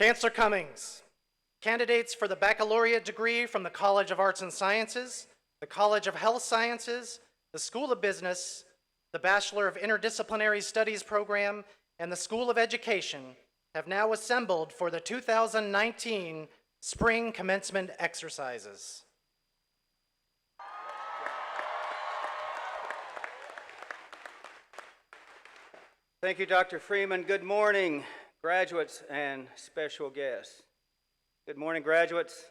Chancellor Cummings, candidates for the baccalaureate degree from the College of Arts and Sciences, the College of Health Sciences, the School of Business, the Bachelor of Interdisciplinary Studies program, and the School of Education have now assembled for the 2019 Spring Commencement exercises. Thank you, Dr. Freeman. Good morning, graduates and special guests. Good morning, graduates.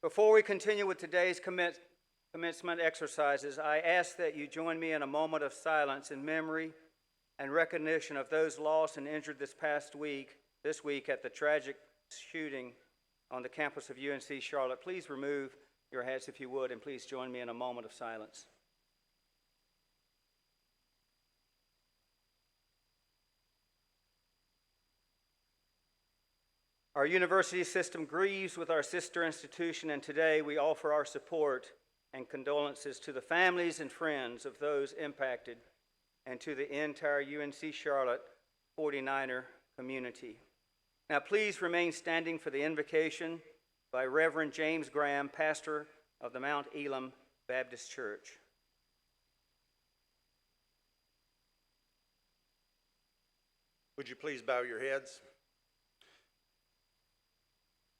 Before we continue with today's commencement exercises, I ask that you join me in a moment of silence in memory and recognition of those lost and injured this week at the tragic shooting on the campus of UNC Charlotte. Please remove your hats if you would, and please join me in a moment of silence. Our university system grieves with our sister institution, and today we offer our support and condolences to the families and friends of those impacted and to the entire UNC Charlotte 49er community. Now please remain standing for the invocation by Reverend James Graham, pastor of the Mount Elam Baptist Church. Would you please bow your heads?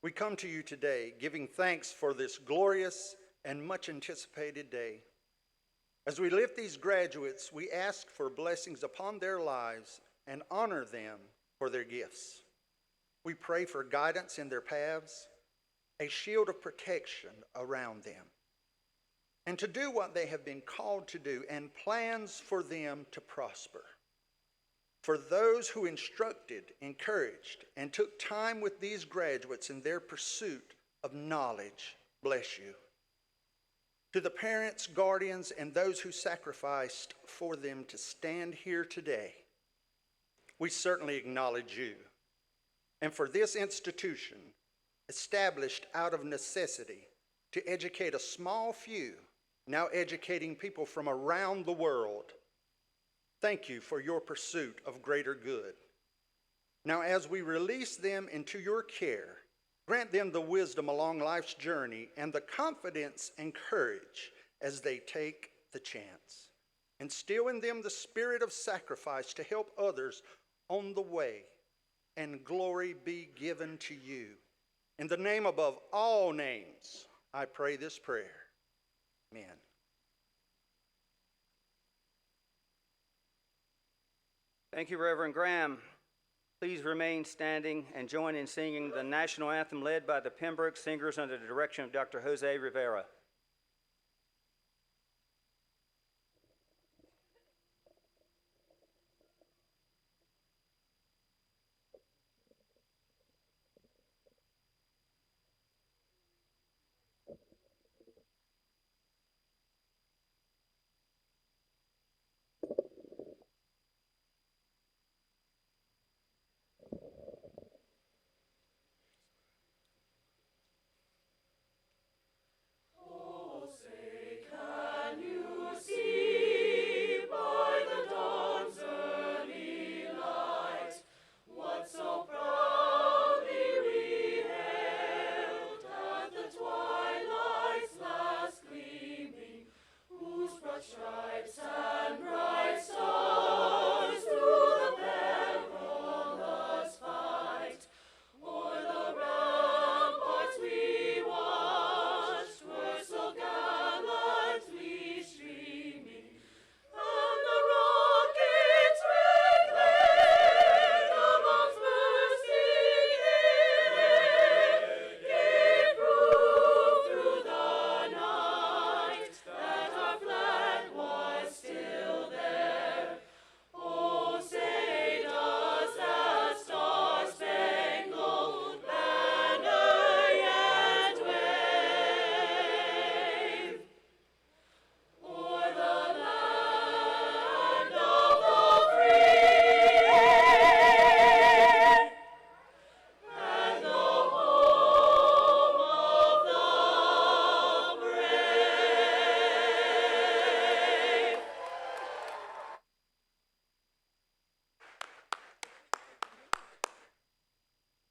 We come to you today giving thanks for this glorious and much anticipated day. As we lift these graduates, we ask for blessings upon their lives and honor them for their gifts. We pray for guidance in their paths, a shield of protection around them, and to do what they have been called to do, and plans for them to prosper. For those who instructed, encouraged, and took time with these graduates in their pursuit of knowledge, bless you. To the parents, guardians, and those who sacrificed for them to stand here today, we certainly acknowledge you. And for this institution, established out of necessity to educate a small few, now educating people from around the world, thank you for your pursuit of greater good. Now, as we release them into your care, grant them the wisdom along life's journey and the confidence and courage as they take the chance. Instill in them the spirit of sacrifice to help others on the way, and glory be given to you. In the name above all names, I pray this prayer. Amen. Thank you, Reverend Graham. Please remain standing and join in singing the national anthem led by the Pembroke Singers under the direction of Dr. Jose Rivera. Oh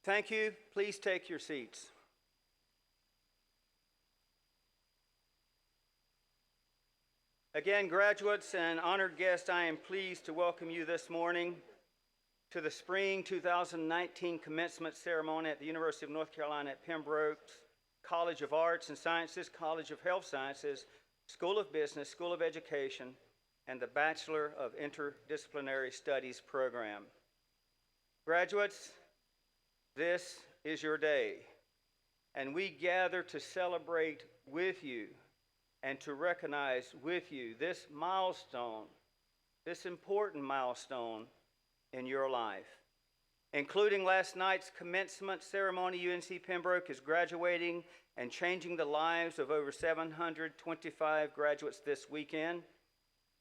Thank you. Please take your seats. Again, graduates and honored guests, I am pleased to welcome you this morning to the Spring 2019 Commencement Ceremony at the University of North Carolina at Pembroke's College of Arts and Sciences, College of Health Sciences, School of Business, School of Education, and the Bachelor of Interdisciplinary Studies program. Graduates, this is your day, and we gather to celebrate with you and to recognize with you this milestone, this important milestone in your life. Including last night's commencement ceremony, UNC Pembroke is graduating and changing the lives of over 725 graduates this weekend.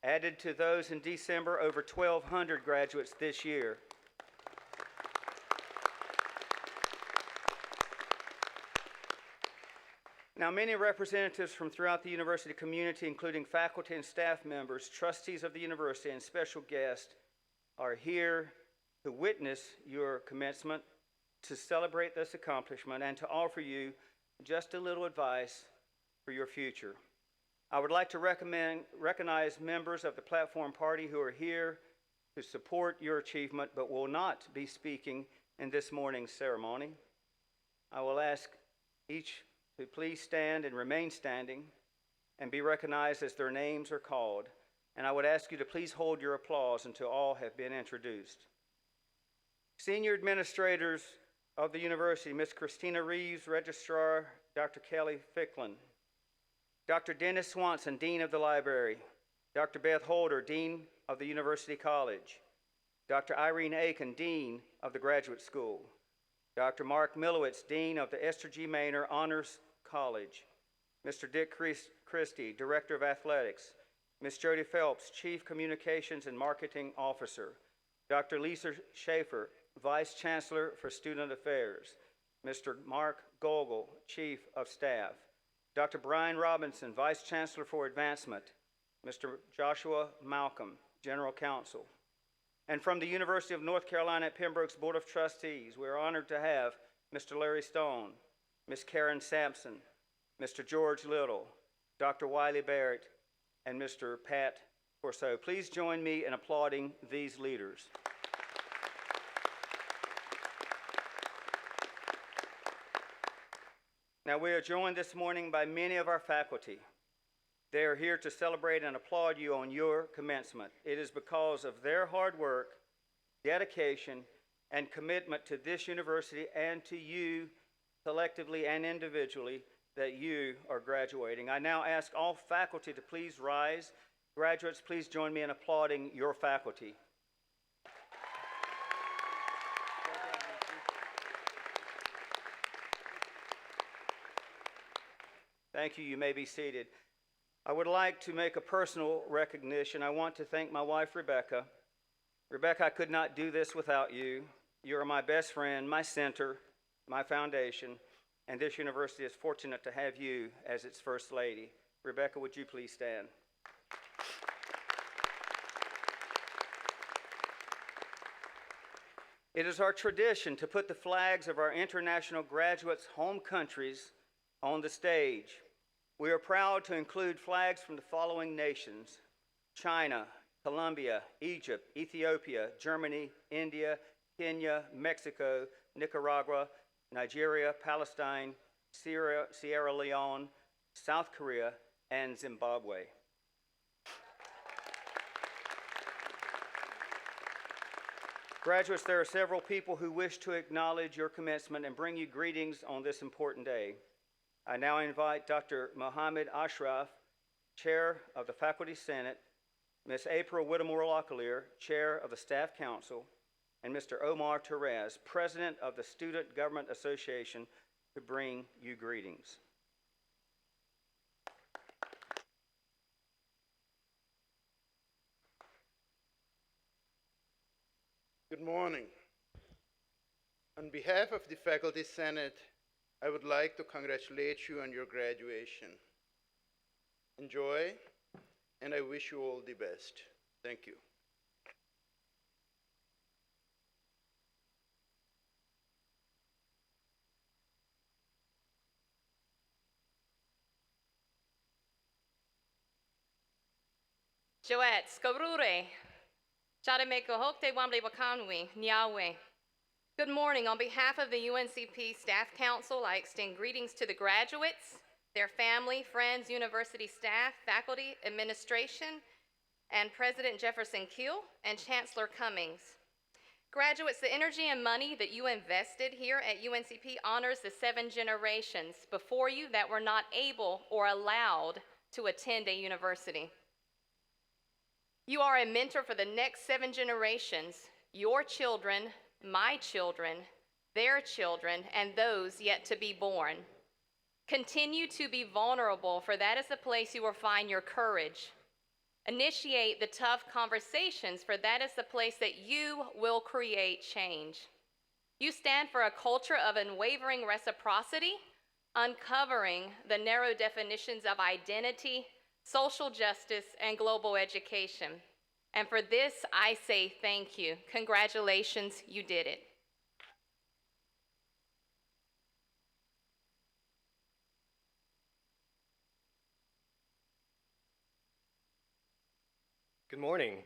Added to those in December, over 1,200 graduates this year. Now, many representatives from throughout the university community, including faculty and staff members, trustees of the university, and special guests, are here to witness your commencement, to celebrate this accomplishment, and to offer you just a little advice for your future. I would like to recognize members of the platform party who are here to support your achievement but will not be speaking in this morning's ceremony. I will ask each to please stand and remain standing and be recognized as their names are called. And I would ask you to please hold your applause until all have been introduced. Senior administrators of the university, Ms. Christina Reeves, Registrar, Dr. Kelly Ficklin, Dr. Dennis Swanson, Dean of the Library, Dr. Beth Holder, Dean of the University College, Dr. Irene Aiken, Dean of the Graduate School, Dr. Mark Milowitz, Dean of the Esther G. Maynor Honors College, Mr. Dick Christie, Director of Athletics, Ms. Jody Phelps, Chief Communications and Marketing Officer, Dr. Lisa Schaefer, Vice Chancellor for Student Affairs, Mr. Mark Gogol, Chief of Staff, Dr. Brian Robinson, Vice Chancellor for Advancement, Mr. Joshua Malcolm, General Counsel. And from the University of North Carolina at Pembroke's Board of Trustees, we are honored to have Mr. Larry Stone, Ms. Karen Sampson, Mr. George Little, Dr. Wiley Barrett, and Mr. Pat Corso. Please join me in applauding these leaders. Now, we are joined this morning by many of our faculty. They are here to celebrate and applaud you on your commencement. It is because of their hard work, dedication, and commitment to this university and to you collectively and individually that you are graduating. I now ask all faculty to please rise. Graduates, please join me in applauding your faculty. Thank you. You may be seated. I would like to make a personal recognition. I want to thank my wife, Rebecca. Rebecca, I could not do this without you. You are my best friend, my center, my foundation, and this university is fortunate to have you as its First Lady. Rebecca, would you please stand? It is our tradition to put the flags of our international graduates' home countries on the stage. We are proud to include flags from the following nations: China, Colombia, Egypt, Ethiopia, Germany, India, Kenya, Mexico, Nicaragua, Nigeria, Palestine, Sierra Leone, South Korea, and Zimbabwe. Graduates, there are several people who wish to acknowledge your commencement and bring you greetings on this important day. I now invite Dr. Mohammed Ashraf, Chair of the Faculty Senate, Ms. April Whittemore-Locklear, Chair of the Staff Council, and Mr. Omar Terez, President of the Student Government Association, to bring you greetings. Good morning. On behalf of the Faculty Senate, I would like to congratulate you on your graduation. Enjoy, and I wish you all the best. Thank you. Joette Skorure, Chademeko Hokte Wamble Wakanwi, Nyawe. Good morning. On behalf of the UNCP Staff Council, I extend greetings to the graduates, their family, friends, university staff, faculty, administration, and President Jefferson Keel and Chancellor Cummings. Graduates, the energy and money that you invested here at UNCP honors the 7 generations before you that were not able or allowed to attend a university. You are a mentor for the next 7 generations, your children, my children, their children, and those yet to be born. Continue to be vulnerable, for that is the place you will find your courage. Initiate the tough conversations, for that is the place that you will create change. You stand for a culture of unwavering reciprocity, uncovering the narrow definitions of identity, social justice, and global education. And for this, I say thank you. Congratulations, you did it. Good morning.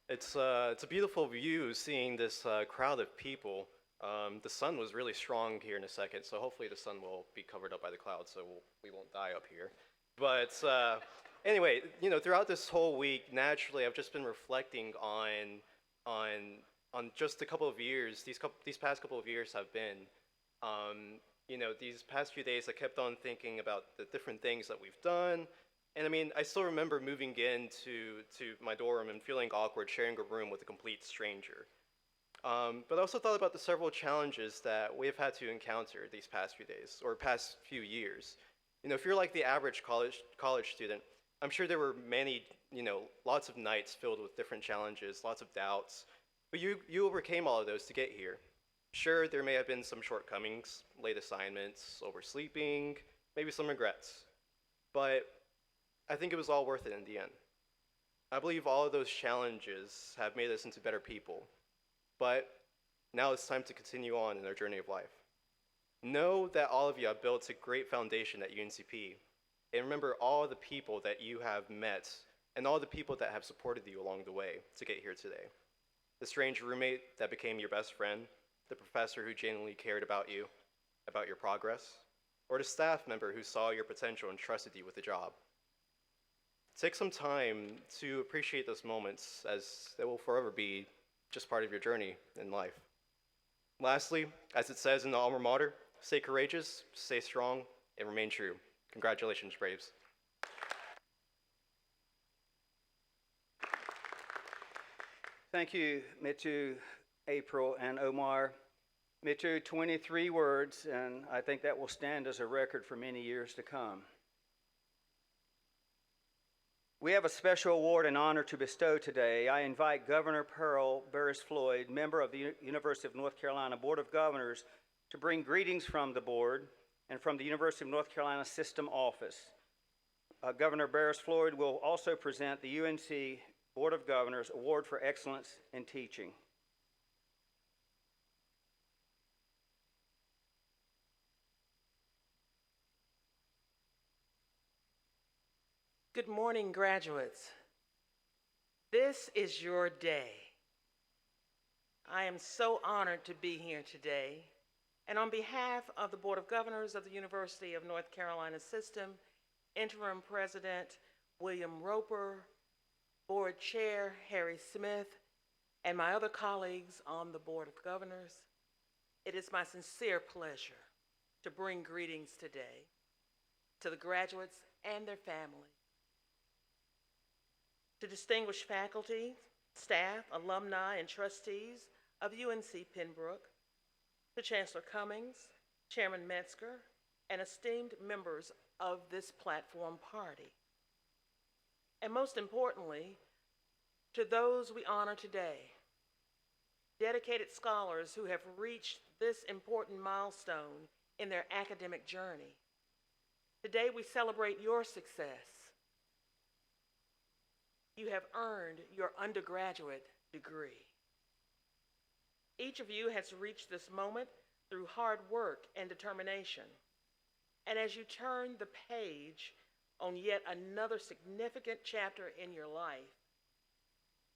It's a beautiful view seeing this crowd of people. The sun was really strong here in a second, so hopefully the sun will be covered up by the clouds so we won't die up here. But anyway, you know, throughout this whole week, naturally, I've just been reflecting on just a couple of years. These past couple of years have been, you know, these past few days I kept on thinking about the different things that we've done. And I mean, I still remember moving into my dorm and feeling awkward sharing a room with a complete stranger. But I also thought about the several challenges that we've had to encounter these past few days, or past few years. You know, if you're like the average college student, I'm sure there were many, you know, lots of nights filled with different challenges, lots of doubts, but you overcame all of those to get here. Sure, there may have been some shortcomings, late assignments, oversleeping, maybe some regrets, but I think it was all worth it in the end. I believe all of those challenges have made us into better people, but now it's time to continue on in our journey of life. Know that all of you have built a great foundation at UNCP, and remember all the people that you have met and all the people that have supported you along the way to get here today. The strange roommate that became your best friend, the professor who genuinely cared about you, about your progress, or the staff member who saw your potential and trusted you with the job. Take some time to appreciate those moments, as they will forever be just part of your journey in life. Lastly, as it says in the alma mater, stay courageous, stay strong, and remain true. Congratulations, Braves. Thank you, Mitu, April, and Omar. Mitu, 23 words, and I think that will stand as a record for many years to come. We have a special award and honor to bestow today. I invite Governor Pearl Burris-Floyd, member of the University of North Carolina Board of Governors, to bring greetings from the board and from the University of North Carolina System Office. Governor Burris-Floyd will also present the UNC Board of Governors Award for Excellence in Teaching. Good morning, graduates. This is your day. I am so honored to be here today, and on behalf of the Board of Governors of the University of North Carolina System, Interim President William Roper, Board Chair Harry Smith, and my other colleagues on the Board of Governors, it is my sincere pleasure to bring greetings today to the graduates and their families. To distinguished faculty, staff, alumni, and trustees of UNC Pembroke, to Chancellor Cummings, Chairman Metzger, and esteemed members of this platform party. And most importantly, to those we honor today, dedicated scholars who have reached this important milestone in their academic journey. Today we celebrate your success. You have earned your undergraduate degree. Each of you has reached this moment through hard work and determination. And as you turn the page on yet another significant chapter in your life,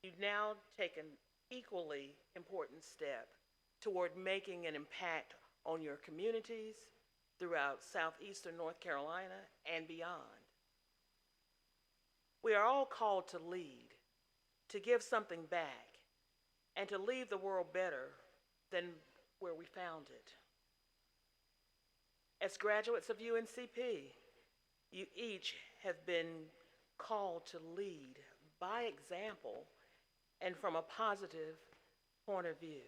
you've now taken equally important step toward making an impact on your communities throughout southeastern North Carolina and beyond. We are all called to lead, to give something back, and to leave the world better than where we found it. As graduates of UNCP, you each have been called to lead by example and from a positive point of view,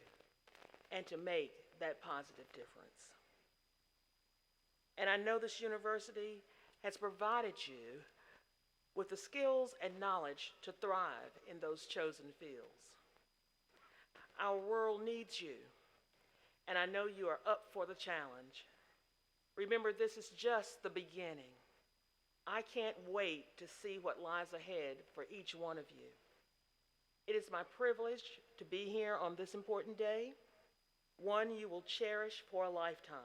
and to make that positive difference. And I know this university has provided you with the skills and knowledge to thrive in those chosen fields. Our world needs you, and I know you are up for the challenge. Remember, this is just the beginning. I can't wait to see what lies ahead for each one of you. It is my privilege to be here on this important day, one you will cherish for a lifetime.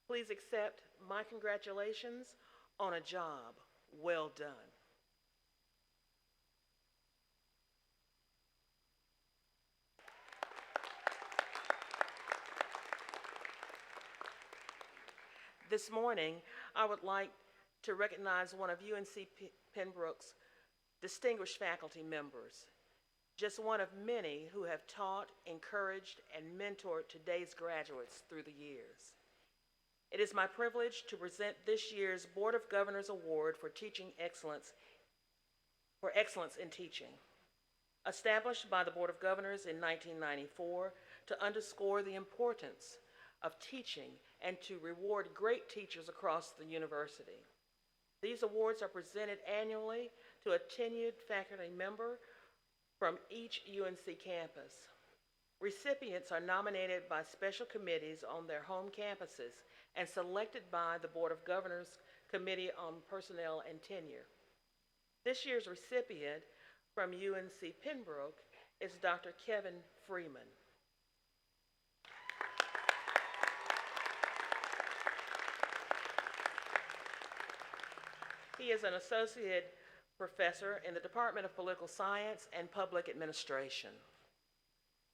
Please accept my congratulations on a job well done. This morning, I would like to recognize one of UNC Pembroke's distinguished faculty members, just one of many who have taught, encouraged, and mentored today's graduates through the years. It is my privilege to present this year's Board of Governors Award for Excellence in Teaching. Established by the Board of Governors in 1994 to underscore the importance of teaching and to reward great teachers across the university. These awards are presented annually to a tenured faculty member from each UNC campus. Recipients are nominated by special committees on their home campuses and selected by the Board of Governors Committee on Personnel and Tenure. This year's recipient from UNC Pembroke is Dr. Kevin Freeman. He is an associate professor in the Department of Political Science and Public Administration.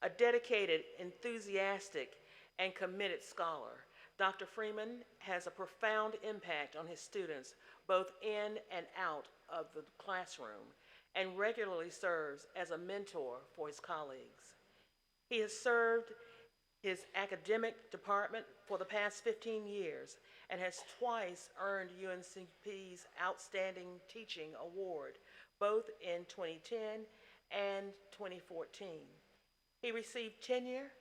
A dedicated, enthusiastic, and committed scholar, Dr. Freeman has a profound impact on his students, both in and out of the classroom, and regularly serves as a mentor for his colleagues. He has served his academic department for the past 15 years and has twice earned UNCP's Outstanding Teaching Award, both in 2010 and 2014. He received tenure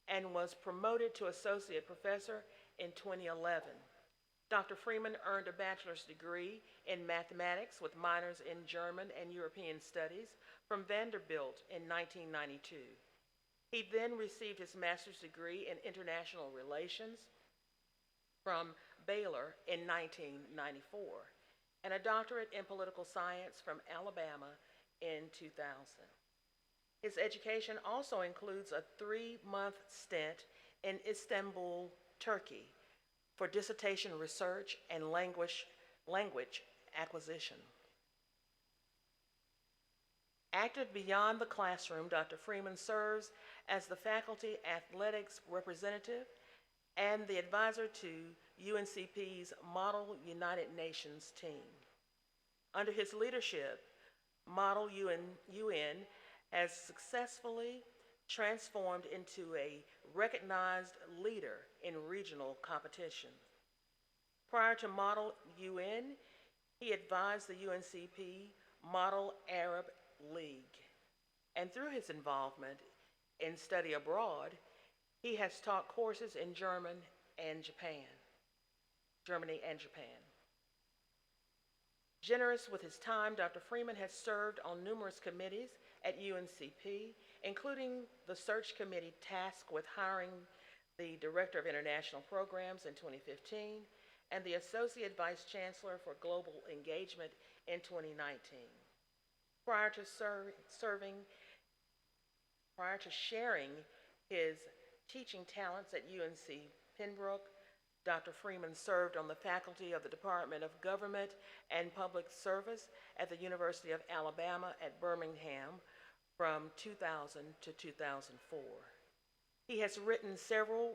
and was promoted to associate professor in 2011. Dr. Freeman earned a bachelor's degree in mathematics with minors in German and European studies from Vanderbilt in 1992. He then received his master's degree in international relations from Baylor in 1994 and a doctorate in political science from Alabama in 2000. His education also includes a 3-month stint in Istanbul, Turkey, for dissertation research and language acquisition. Active beyond the classroom, Dr. Freeman serves as the faculty athletics representative and the advisor to UNCP's Model United Nations team. Under his leadership, Model UN has successfully transformed into a recognized leader in regional competition. Prior to Model UN, he advised the UNCP Model Arab League. And through his involvement in study abroad, he has taught courses in Germany and Japan. Generous with his time, Dr. Freeman has served on numerous committees at UNCP, including the search committee tasked with hiring the Director of International Programs in 2015 and the Associate Vice Chancellor for Global Engagement in 2019. Prior to sharing his teaching talents at UNC Pembroke, Dr. Freeman served on the faculty of the Department of Government and Public Service at the University of Alabama at Birmingham from 2000 to 2004. He has written several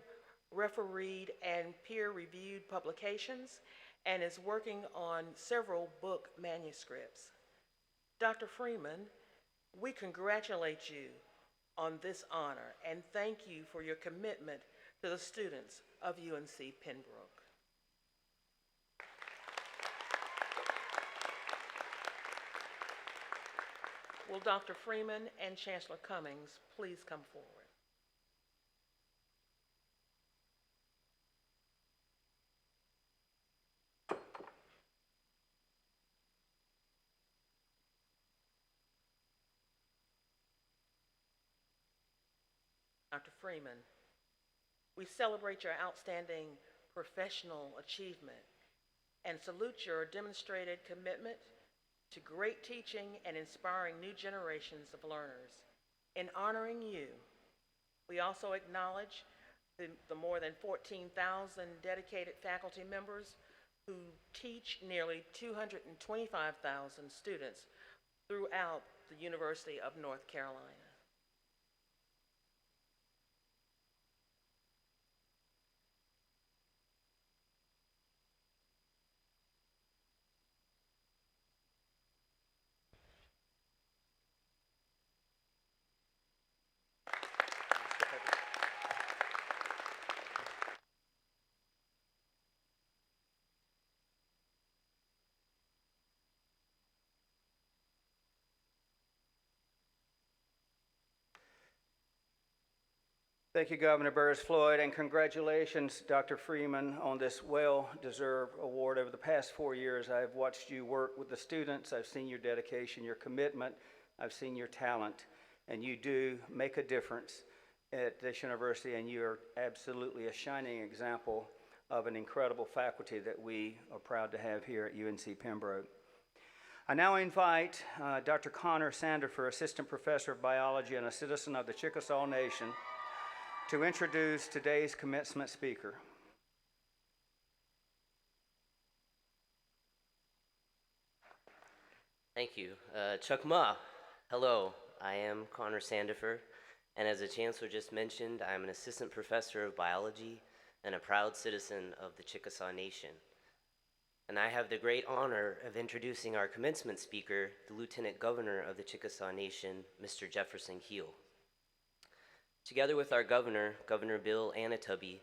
refereed and peer-reviewed publications and is working on several book manuscripts. Dr. Freeman, we congratulate you on this honor and thank you for your commitment to the students of UNC Pembroke. Will Dr. Freeman and Chancellor Cummings please come forward? Dr. Freeman, we celebrate your outstanding professional achievement and salute your demonstrated commitment to great teaching and inspiring new generations of learners. In honoring you, we also acknowledge the more than 14,000 dedicated faculty members who teach nearly 225,000 students throughout the University of North Carolina. Thank you, Governor Burris Floyd, and congratulations, Dr. Freeman, on this well-deserved award. Over the past 4 years, I've watched you work with the students. I've seen your dedication, your commitment. I've seen your talent, and you do make a difference at this university, and you are absolutely a shining example of an incredible faculty that we are proud to have here at UNC Pembroke. I now invite Dr. Connor Sandifer, Assistant Professor of Biology and a citizen of the Chickasaw Nation, to introduce today's commencement speaker. Thank you. Chuck Ma, hello. I am Connor Sandifer, and as the Chancellor just mentioned, I'm an Assistant Professor of Biology and a proud citizen of the Chickasaw Nation. And I have the great honor of introducing our commencement speaker, the Lieutenant Governor of the Chickasaw Nation, Mr. Jefferson Keel. Together with our governor, Governor Bill Anatubby,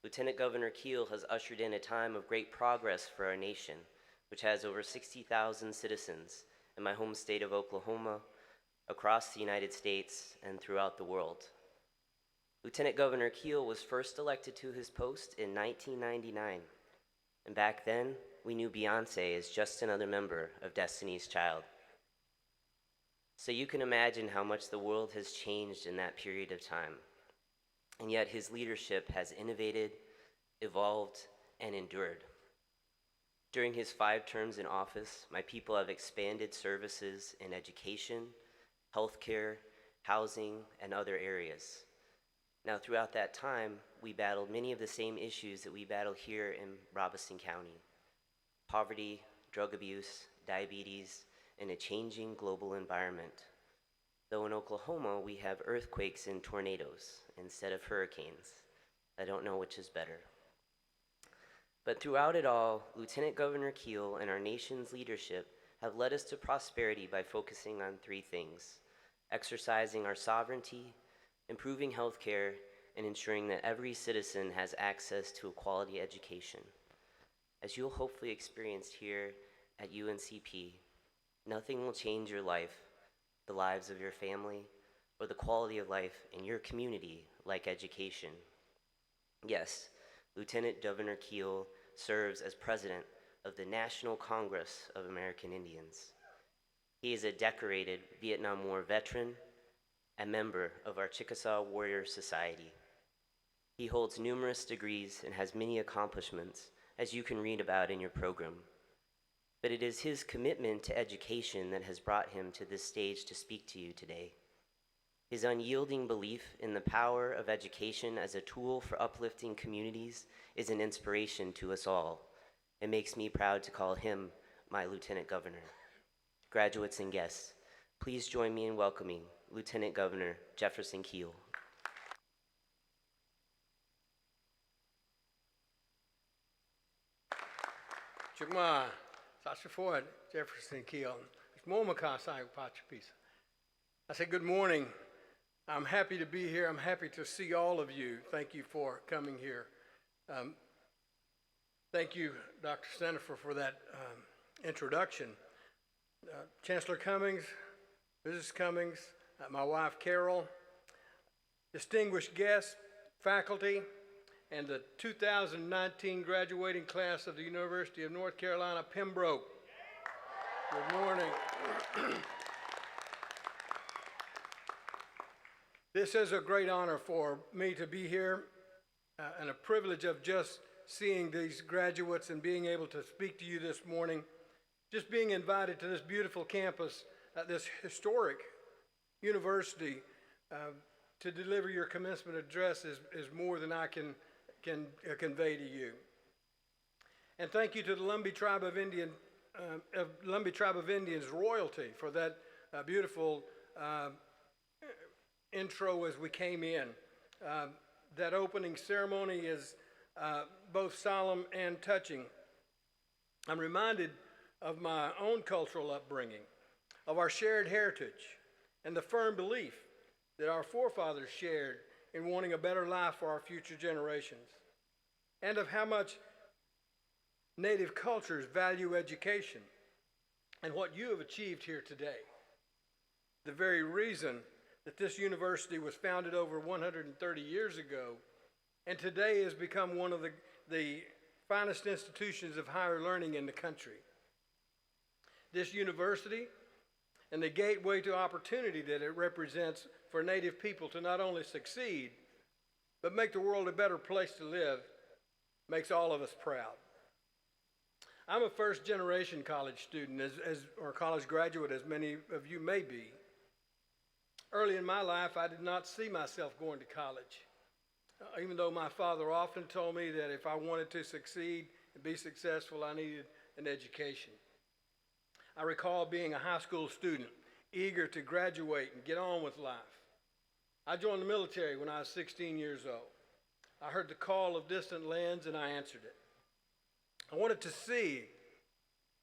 Lieutenant Governor Keel has ushered in a time of great progress for our nation, which has over 60,000 citizens in my home state of Oklahoma, across the United States, and throughout the world. Lieutenant Governor Keel was first elected to his post in 1999, and back then, we knew Beyonce as just another member of Destiny's Child. So you can imagine how much the world has changed in that period of time. And yet his leadership has innovated, evolved, and endured. During his 5 terms in office, my people have expanded services in education, healthcare, housing, and other areas. Now, throughout that time, we battled many of the same issues that we battle here in Robeson County: poverty, drug abuse, diabetes, in a changing global environment. Though in Oklahoma, we have earthquakes and tornadoes instead of hurricanes. I don't know which is better. But throughout it all, Lieutenant Governor Keel and our nation's leadership have led us to prosperity by focusing on 3 things: exercising our sovereignty, improving health care, and ensuring that every citizen has access to a quality education. As you'll hopefully experience here at UNCP, nothing will change your life, the lives of your family, or the quality of life in your community like education. Yes, Lieutenant Governor Keel serves as president of the National Congress of American Indians. He is a decorated Vietnam War veteran, a member of our Chickasaw Warrior Society. He holds numerous degrees and has many accomplishments, as you can read about in your program. But it is his commitment to education that has brought him to this stage to speak to you today. His unyielding belief in the power of education as a tool for uplifting communities is an inspiration to us all. It makes me proud to call him my Lieutenant Governor. Graduates and guests, please join me in welcoming Lieutenant Governor Jefferson Keel. Chukma, Sasha Jefferson Keel, Momaka Sai Pachapisa. I say good morning. I'm happy to be here. I'm happy to see all of you. Thank you for coming here. Thank you, Dr. Senefer, for that introduction. Chancellor Cummings, Mrs. Cummings, my wife Carol, distinguished guests, faculty, and the 2019 graduating class of the University of North Carolina, Pembroke. Good morning. This is a great honor for me to be here and a privilege of just seeing these graduates and being able to speak to you this morning. Just being invited to this beautiful campus at this historic university to deliver your commencement address is more than I can convey to you. And thank you to the Lumbee Tribe of Indians royalty for that beautiful intro as we came in. That opening ceremony is both solemn and touching. I'm reminded of my own cultural upbringing, of our shared heritage, and the firm belief that our forefathers shared in wanting a better life for our future generations, and of how much Native cultures value education and what you have achieved here today. The very reason that this university was founded over 130 years ago and today has become one of the finest institutions of higher learning in the country. This university and the gateway to opportunity that it represents for Native people to not only succeed, but make the world a better place to live makes all of us proud. I'm a first-generation college student, or college graduate, as many of you may be. Early in my life, I did not see myself going to college, even though my father often told me that if I wanted to succeed and be successful, I needed an education. I recall being a high school student, eager to graduate and get on with life. I joined the military when I was 16 years old. I heard the call of distant lands and I answered it. I wanted to see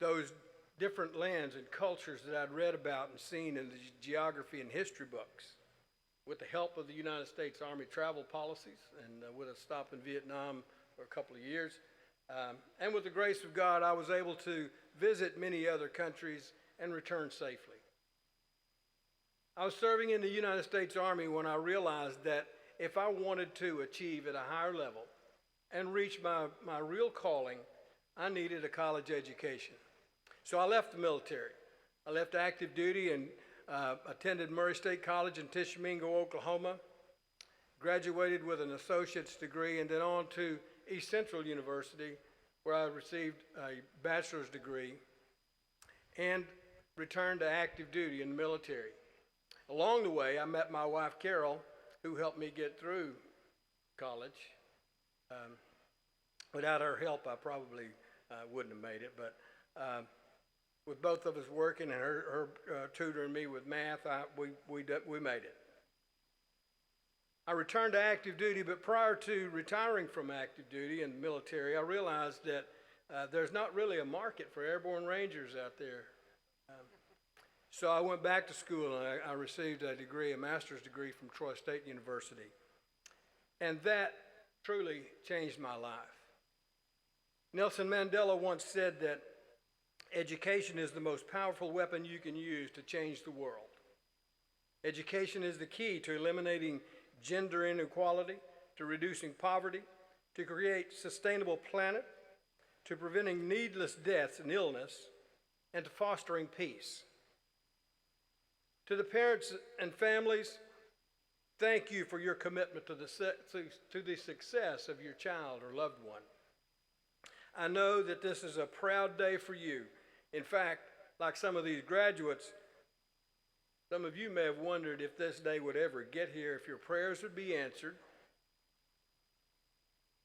those different lands and cultures that I'd read about and seen in the geography and history books. With the help of the United States Army travel policies and with a stop in Vietnam for a couple of years, and with the grace of God, I was able to visit many other countries and return safely. I was serving in the United States Army when I realized that if I wanted to achieve at a higher level and reach my real calling, I needed a college education. So I left the military. I left active duty and attended Murray State College in Tishomingo, Oklahoma, graduated with an associate's degree, and then on to East Central University, where I received a bachelor's degree and returned to active duty in the military. Along the way, I met my wife, Carol, who helped me get through college. Without her help, I probably wouldn't have made it, but with both of us working and her tutoring me with math, we made it. I returned to active duty, but prior to retiring from active duty in the military, I realized that there's not really a market for airborne rangers out there. So I went back to school and I received a master's degree from Troy State University. And that truly changed my life. Nelson Mandela once said that education is the most powerful weapon you can use to change the world. Education is the key to eliminating gender inequality, to reducing poverty, to create a sustainable planet, to preventing needless deaths and illness, and to fostering peace. To the parents and families, thank you for your commitment to the success of your child or loved one. I know that this is a proud day for you. In fact, like some of these graduates, Some of you may have wondered if this day would ever get here, if your prayers would be answered.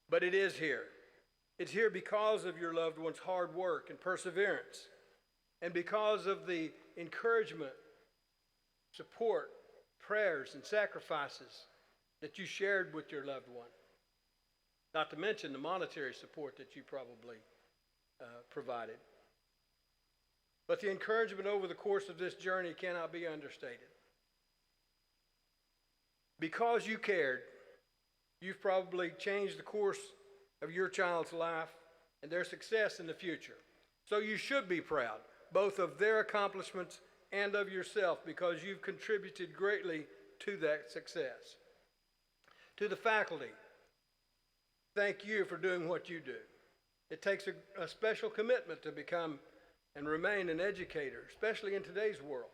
But it is here. It's here because of your loved ones' hard work and perseverance, and because of the encouragement, support, prayers, and sacrifices that you shared with your loved one. Not to mention the monetary support that you probably provided. But the encouragement over the course of this journey cannot be understated. Because you cared, you've probably changed the course of your child's life and their success in the future. So you should be proud, both of their accomplishments and of yourself, because you've contributed greatly to that success. To the faculty, thank you for doing what you do. It takes a special commitment to become and remain an educator, especially in today's world.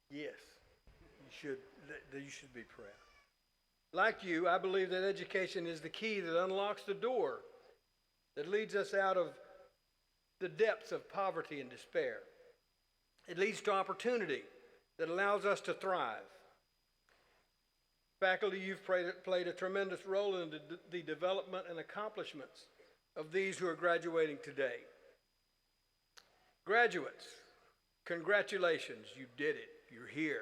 Yes, you should be proud. Like you, I believe that education is the key that unlocks the door that leads us out of the depths of poverty and despair. It leads to opportunity that allows us to thrive. Faculty, you've played a tremendous role in the development and accomplishments of these who are graduating today. Graduates, congratulations, you did it. You're here.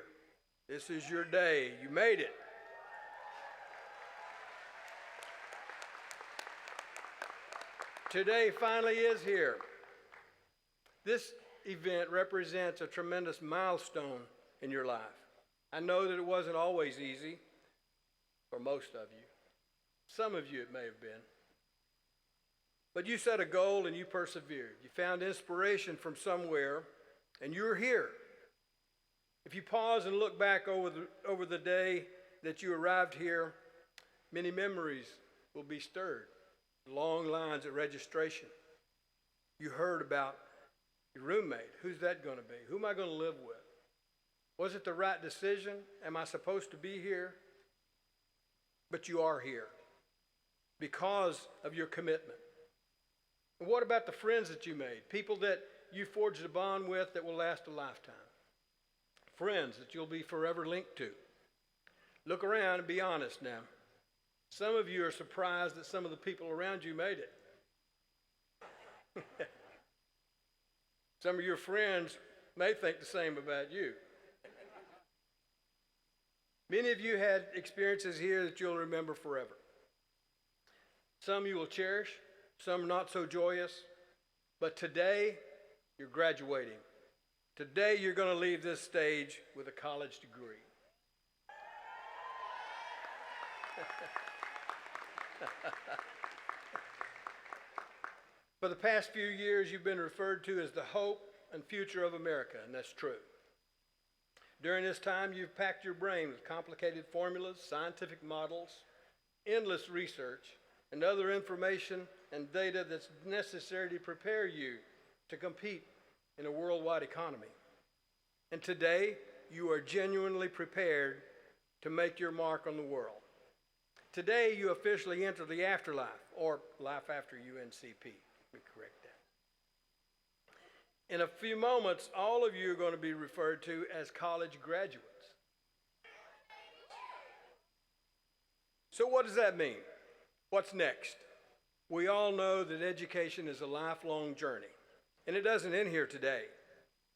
This is your day. You made it. Today finally is here. This event represents a tremendous milestone in your life. I know that it wasn't always easy for most of you. Some of you it may have been. But you set a goal and you persevered. You found inspiration from somewhere and you're here. If you pause and look back over the day that you arrived here, many memories will be stirred. Long lines at registration. You heard about your roommate. Who's that going to be? Who am I going to live with? Was it the right decision? Am I supposed to be here? But you are here because of your commitment. And what about the friends that you made? People that you forged a bond with that will last a lifetime. Friends that you'll be forever linked to. Look around and be honest now. Some of you are surprised that some of the people around you made it. Some of your friends may think the same about you. Many of you had experiences here that you'll remember forever. Some you will cherish, some not so joyous. But today, you're graduating. Today, you're going to leave this stage with a college degree. For the past few years, you've been referred to as the hope and future of America, and that's true. During this time, you've packed your brain with complicated formulas, scientific models, endless research, and other information and data that's necessary to prepare you to compete in a worldwide economy. And today, you are genuinely prepared to make your mark on the world. Today, you officially enter the afterlife, or life after UNCP. Let me correct that. In a few moments, all of you are going to be referred to as college graduates. So what does that mean? What's next? We all know that education is a lifelong journey, and it doesn't end here today.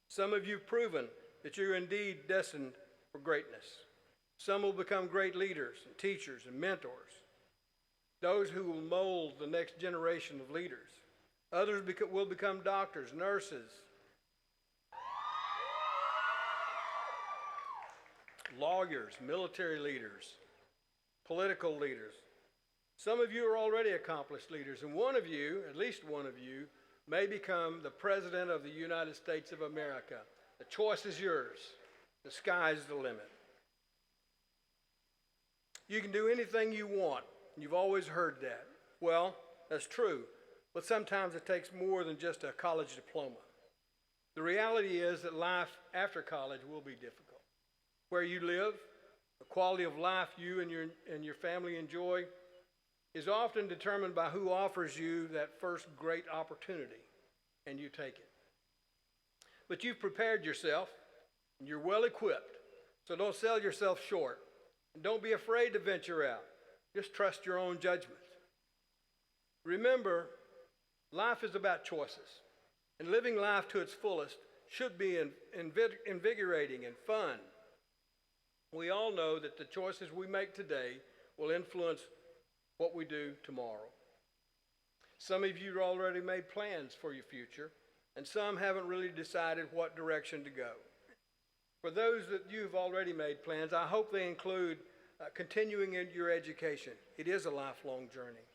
Some of you have proven that you're indeed destined for greatness. Some will become great leaders and teachers and mentors, those who will mold the next generation of leaders. Others will become doctors, nurses, lawyers, military leaders, political leaders. Some of you are already accomplished leaders, and one of you, at least one of you, may become the President of the United States of America. The choice is yours. The sky's the limit. You can do anything you want. You've always heard that. Well, that's true, but sometimes it takes more than just a college diploma. The reality is that life after college will be difficult. Where you live, the quality of life you and your family enjoy is often determined by who offers you that first great opportunity, and you take it. But you've prepared yourself, and you're well equipped, so don't sell yourself short. And don't be afraid to venture out. Just trust your own judgment. Remember, life is about choices, and living life to its fullest should be invigorating and fun. We all know that the choices we make today will influence what we do tomorrow. Some of you have already made plans for your future, and some haven't really decided what direction to go. For those that you've already made plans, I hope they include continuing in your education. It is a lifelong journey.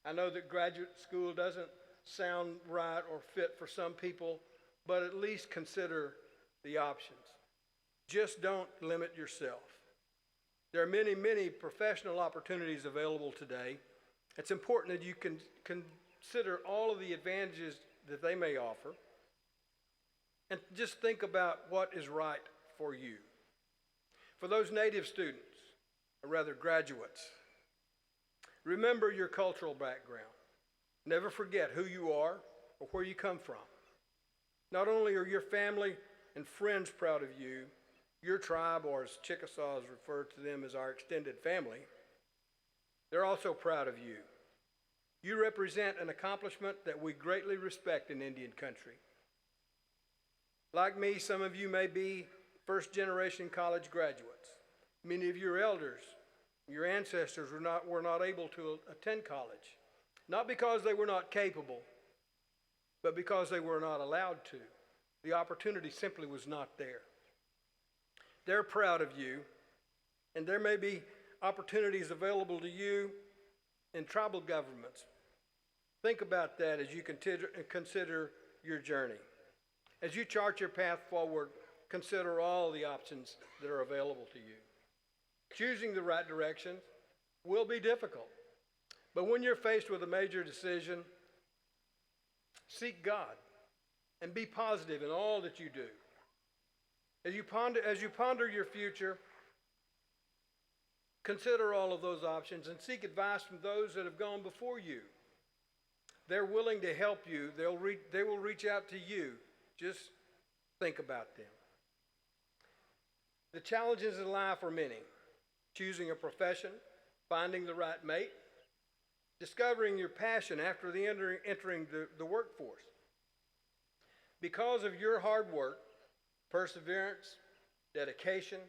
I know that graduate school doesn't sound right or fit for some people, but at least consider the options. Just don't limit yourself. There are many, many professional opportunities available today. It's important that you can consider all of the advantages that they may offer, and just think about what is right for you. For those native students, or rather graduates, remember your cultural background. Never forget who you are or where you come from. Not only are your family and friends proud of you, your tribe, or as Chickasaws refer to them as our extended family, they're also proud of you. You represent an accomplishment that we greatly respect in Indian country. Like me, some of you may be first-generation college graduates. Many of your elders, your ancestors were not able to attend college, not because they were not capable, but because they were not allowed to. The opportunity simply was not there. They're proud of you, and there may be opportunities available to you in tribal governments. Think about that as you consider your journey. As you chart your path forward, consider all the options that are available to you. Choosing the right direction will be difficult, but when you're faced with a major decision, seek God and be positive in all that you do. As you ponder your future, consider all of those options and seek advice from those that have gone before you. They're willing to help you. They will reach out to you. Just think about them. The challenges in life are many. Choosing a profession, finding the right mate, discovering your passion after entering the workforce. Because of your hard work, perseverance, dedication,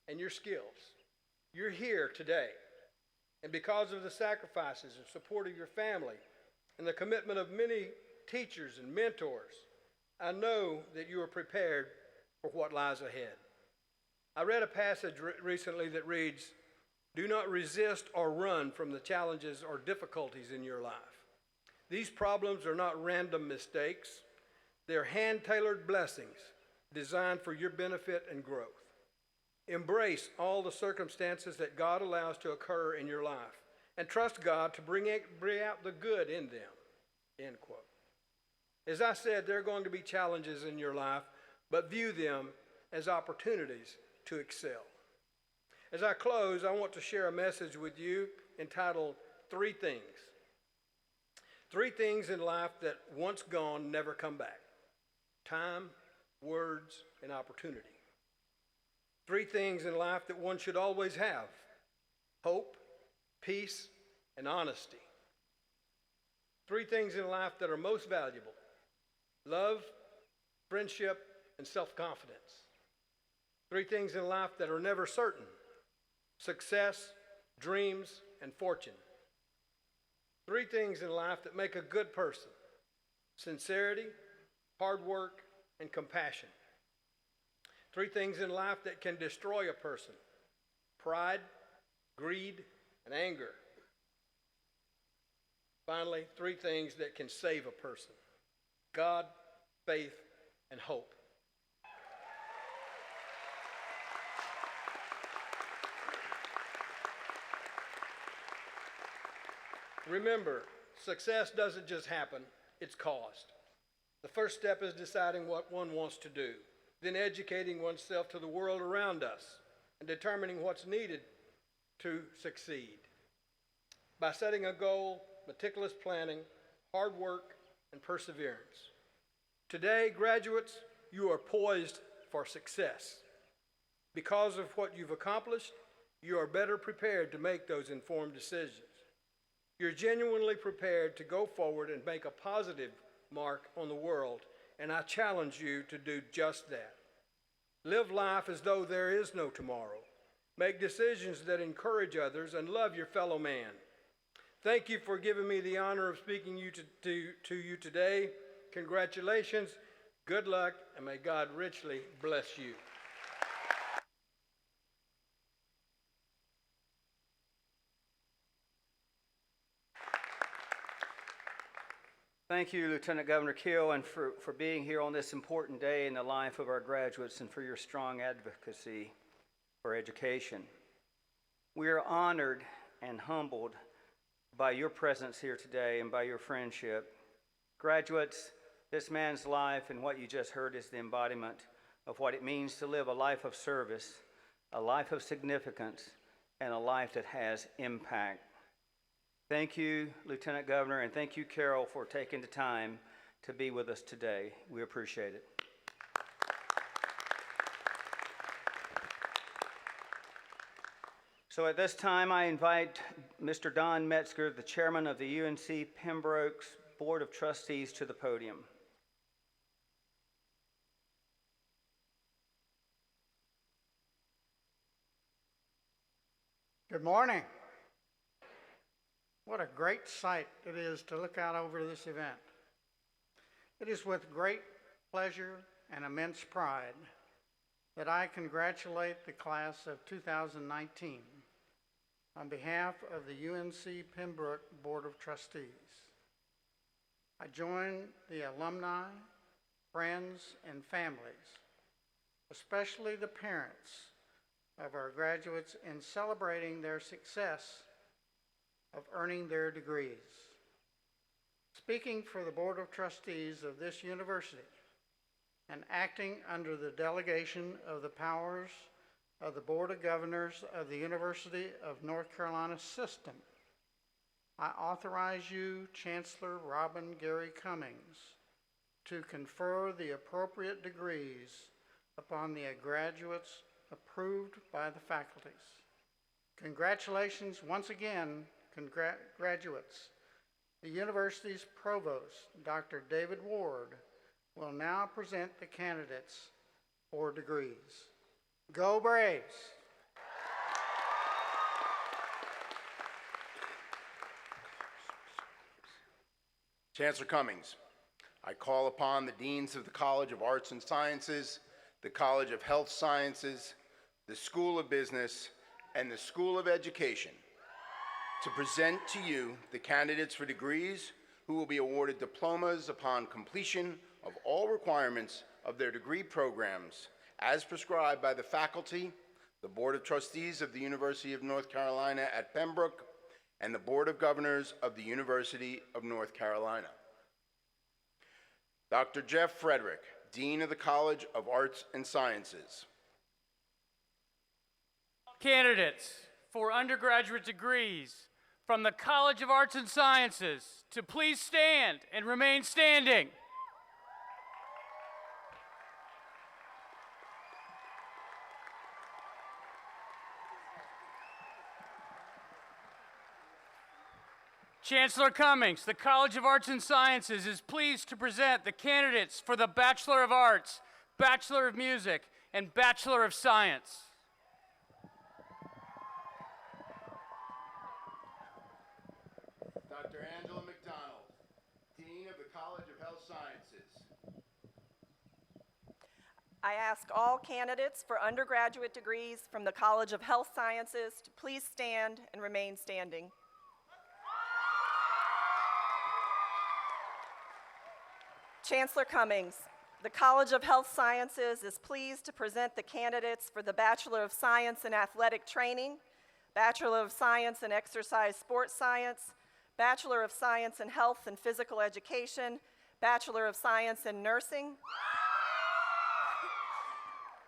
and your skills, you're here today. And because of the sacrifices and support of your family and the commitment of many teachers and mentors, I know that you are prepared for what lies ahead. I read a passage recently that reads, "Do not resist or run from the challenges or difficulties in your life. These problems are not random mistakes. They're hand-tailored blessings designed for your benefit and growth. Embrace all the circumstances that God allows to occur in your life and trust God to bring out the good in them." End quote. As I said, there are going to be challenges in your life, but view them as opportunities to excel. As I close, I want to share a message with you entitled 3 Things. 3 things in life that once gone never come back. Time, words, and opportunity. 3 things in life that one should always have: hope, peace, and honesty. 3 things in life that are most valuable: love, friendship, and self-confidence. 3 things in life that are never certain: success, dreams, and fortune. 3 things in life that make a good person: sincerity, hard work, and compassion. 3 things in life that can destroy a person: pride, greed, and anger. Finally, 3 things that can save a person: God, faith, and hope. Remember, success doesn't just happen, it's caused. The first step is deciding what one wants to do, then educating oneself to the world around us, and determining what's needed to succeed. By setting a goal, meticulous planning, hard work, and perseverance. Today, graduates, you are poised for success. Because of what you've accomplished, you are better prepared to make those informed decisions. You're genuinely prepared to go forward and make a positive mark on the world, and I challenge you to do just that. Live life as though there is no tomorrow. Make decisions that encourage others and love your fellow man. Thank you for giving me the honor of speaking to you today. Congratulations, good luck, and may God richly bless you. Thank you, Lieutenant Governor Keel, and for being here on this important day in the life of our graduates and for your strong advocacy for education. We are honored and humbled by your presence here today and by your friendship. Graduates, this man's life and what you just heard is the embodiment of what it means to live a life of service, a life of significance, and a life that has impact. Thank you, Lieutenant Governor, and thank you, Carol, for taking the time to be with us today. We appreciate it. So at this time, I invite Mr. Don Metzger, the chairman of the UNC Pembroke's Board of Trustees, to the podium. Good morning. What a great sight it is to look out over this event. It is with great pleasure and immense pride that I congratulate the class of 2019 on behalf of the UNC Pembroke Board of Trustees. I join the alumni, friends, and families, especially the parents of our graduates, in celebrating their success of earning their degrees. Speaking for the Board of Trustees of this university and acting under the delegation of the powers of the Board of Governors of the University of North Carolina System, I authorize you, Chancellor Robin Gary Cummings, to confer the appropriate degrees upon the graduates approved by the faculties. Congratulations once again, graduates. The university's provost, Dr. David Ward, will now present the candidates for degrees. Go Braves! Chancellor Cummings, I call upon the deans of the College of Arts and Sciences, the College of Health Sciences, the School of Business, and the School of Education to present to you the candidates for degrees who will be awarded diplomas upon completion of all requirements of their degree programs as prescribed by the faculty, the Board of Trustees of the University of North Carolina at Pembroke, and the Board of Governors of the University of North Carolina. Dr. Jeff Frederick, Dean of the College of Arts and Sciences. Candidates for undergraduate degrees from the College of Arts and Sciences to please stand and remain standing. Chancellor Cummings, the College of Arts and Sciences is pleased to present the candidates for the Bachelor of Arts, Bachelor of Music, and Bachelor of Science. Dr. Angela McDonald, Dean of the College of Health Sciences. I ask all candidates for undergraduate degrees from the College of Health Sciences to please stand and remain standing. Chancellor Cummings, the College of Health Sciences is pleased to present the candidates for the Bachelor of Science in Athletic Training, Bachelor of Science in Exercise Sports Science, Bachelor of Science in Health and Physical Education, Bachelor of Science in Nursing,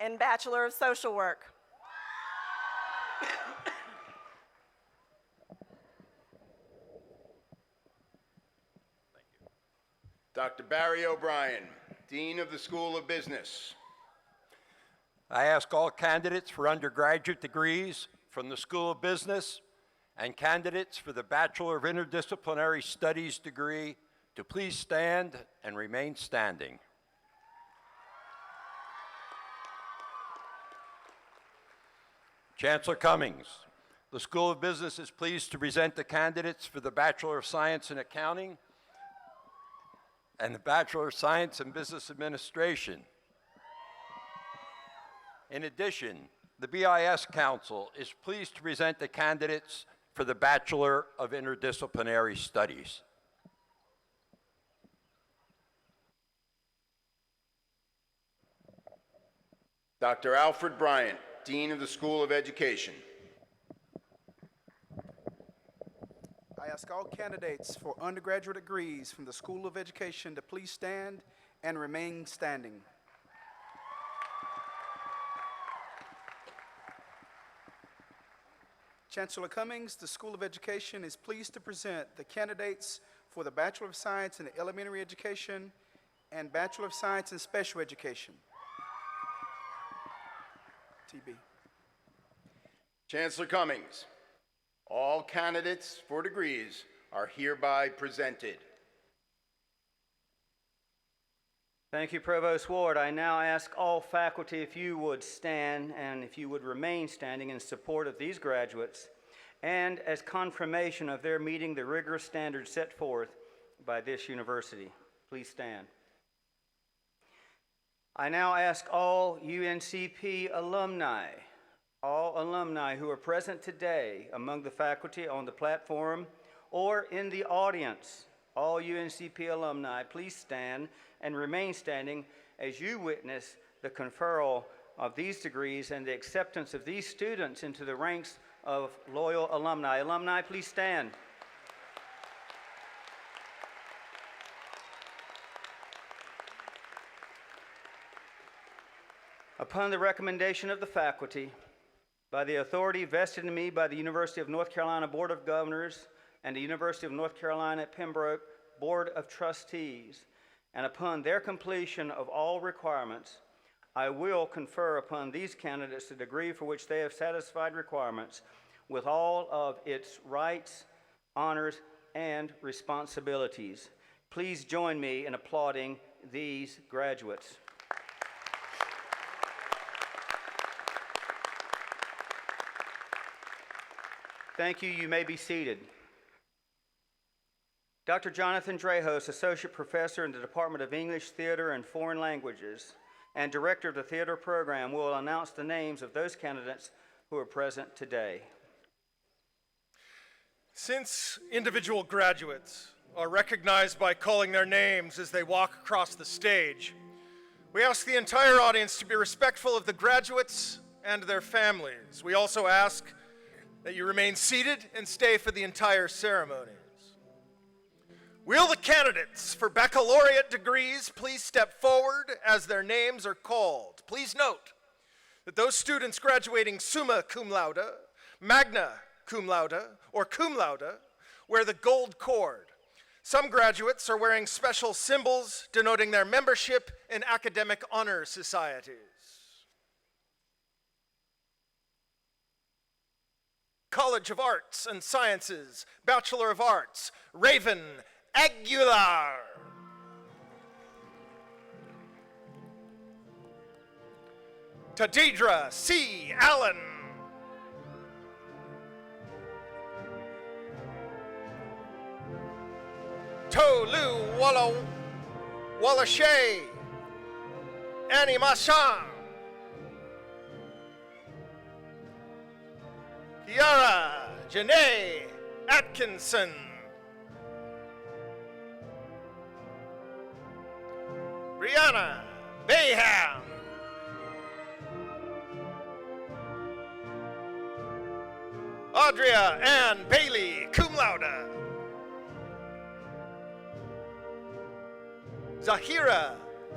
and Bachelor of Social Work. Dr. Barry O'Brien, Dean of the School of Business. I ask all candidates for undergraduate degrees from the School of Business and candidates for the Bachelor of Interdisciplinary Studies degree to please stand and remain standing. Chancellor Cummings, the School of Business is pleased to present the candidates for the Bachelor of Science in Accounting and the Bachelor of Science in Business Administration. In addition, the BIS Council is pleased to present the candidates for the Bachelor of Interdisciplinary Studies. Dr. Alfred Bryant, Dean of the School of Education. I ask all candidates for undergraduate degrees from the School of Education to please stand and remain standing. Chancellor Cummings, the School of Education is pleased to present the candidates for the Bachelor of Science in Elementary Education and Bachelor of Science in Special Education. TB. Chancellor Cummings, all candidates for degrees are hereby presented. Thank you, Provost Ward. I now ask all faculty if you would stand and if you would remain standing in support of these graduates and as confirmation of their meeting the rigorous standards set forth by this university. Please stand. I now ask all UNCP alumni, who are present today among the faculty on the platform or in the audience, all UNCP alumni, please stand and remain standing as you witness the conferral of these degrees and the acceptance of these students into the ranks of loyal alumni. Alumni, please stand. Upon the recommendation of the faculty, by the authority vested in me by the University of North Carolina Board of Governors and the University of North Carolina at Pembroke Board of Trustees, and upon their completion of all requirements, I will confer upon these candidates the degree for which they have satisfied requirements with all of its rights, honors, and responsibilities. Please join me in applauding these graduates. Thank you. You may be seated. Dr. Jonathan Drehos, Associate Professor in the Department of English, Theater, and Foreign Languages, and Director of the Theater Program, will announce the names of those candidates who are present today. Since individual graduates are recognized by calling their names as they walk across the stage, we ask the entire audience to be respectful of the graduates and their families. We also ask that you remain seated and stay for the entire ceremonies. Will the candidates for baccalaureate degrees please step forward as their names are called? Please note that those students graduating summa cum laude, magna cum laude, or cum laude wear the gold cord. Some graduates are wearing special symbols denoting their membership in academic honor societies. College of Arts and Sciences, Bachelor of Arts, Raven Aguilar. Tadidra C. Allen. Tolu Walashay. Annie Mashan. Kiara Janae Atkinson. Brianna Bayham. Audria Ann Bailey, cum laude. Zahira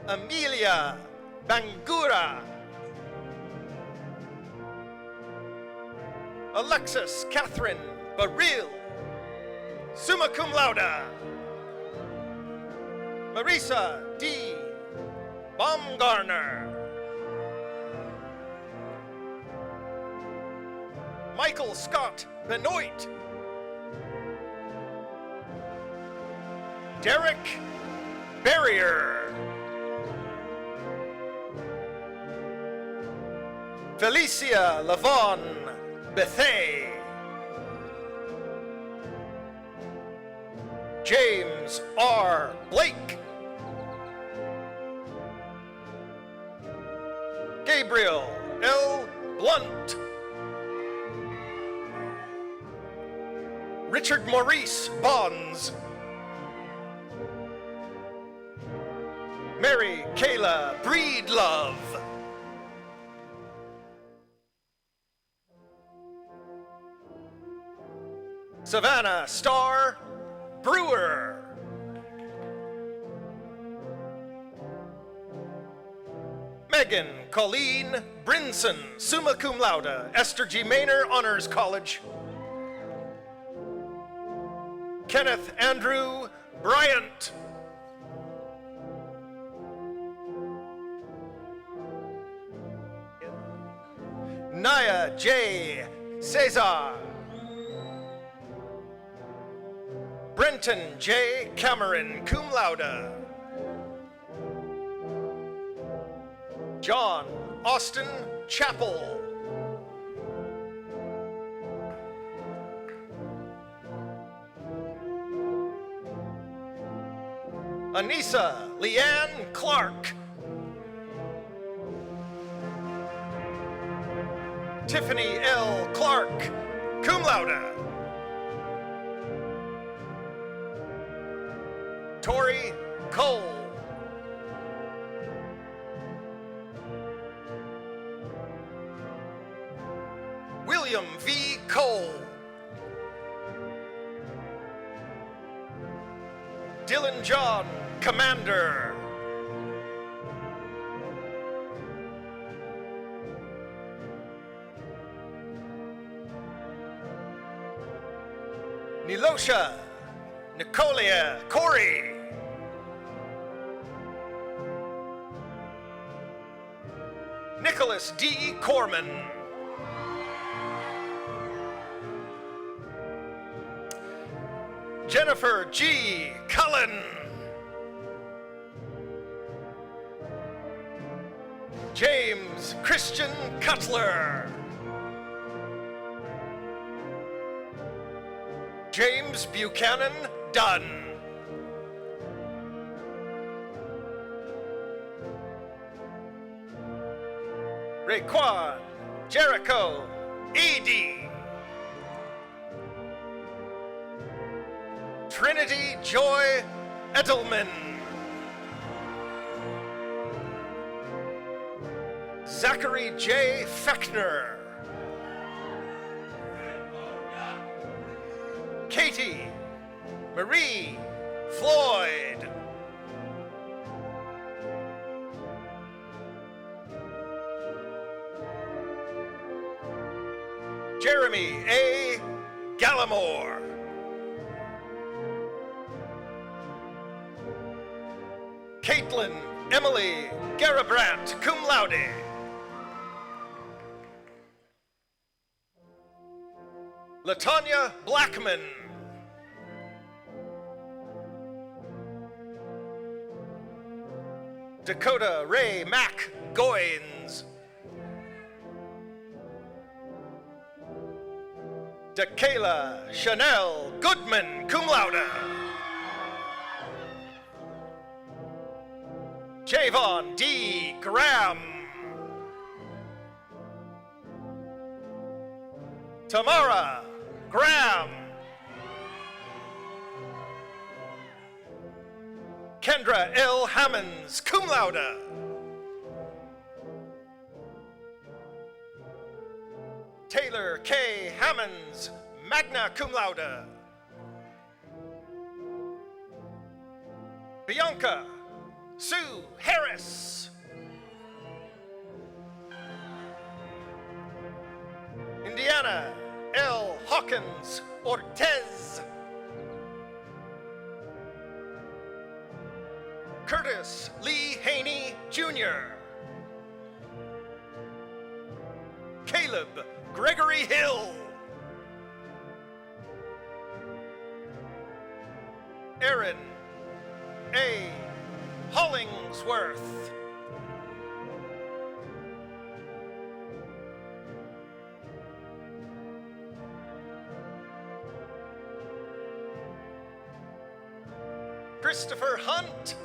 Amelia Bangura. Alexis Catherine Baril, summa cum laude. Marisa D. Baumgartner. Michael Scott Benoit. Derek Barrier. Felicia Lavon Bethay. James R. Blake. Gabriel L. Blunt. Richard Maurice Bonds. Mary Kayla Breedlove. Savannah Starr Brewer. Megan Colleen Brinson, summa cum laude, Esther G. Maynor Honors College. Kenneth Andrew Bryant. Naya J. Cesar. Brenton J. Cameron, cum laude. John Austin Chappell. Anissa Leanne Clark. Tiffany L. Clark, cum laude. Tori Cole. William V. Cole. Dylan John Commander. Nilosha Nicolia Corey. Nicholas D. Corman. Jennifer G. Cullen. James Christian Cutler. James Buchanan Dunn. Raekwon Jericho Edie. Trinity Joy Edelman. Zachary J. Fechner. Katie Marie Floyd. Jeremy A. Gallimore. Caitlin Emily Garabrandt, cum laude. Latanya Blackman. Dakota Ray Mack Goins. Dakayla Chanel Goodman, cum laude. Javon D. Graham. Tamara Graham. Kendra L. Hammonds, cum laude. Taylor K. Hammonds, magna cum laude. Bianca Sue Harris. Indiana L. Hawkins Ortez. Curtis Lee Haney Jr. Caleb Gregory Hill. Aaron A. Hollingsworth. Christopher Hunt.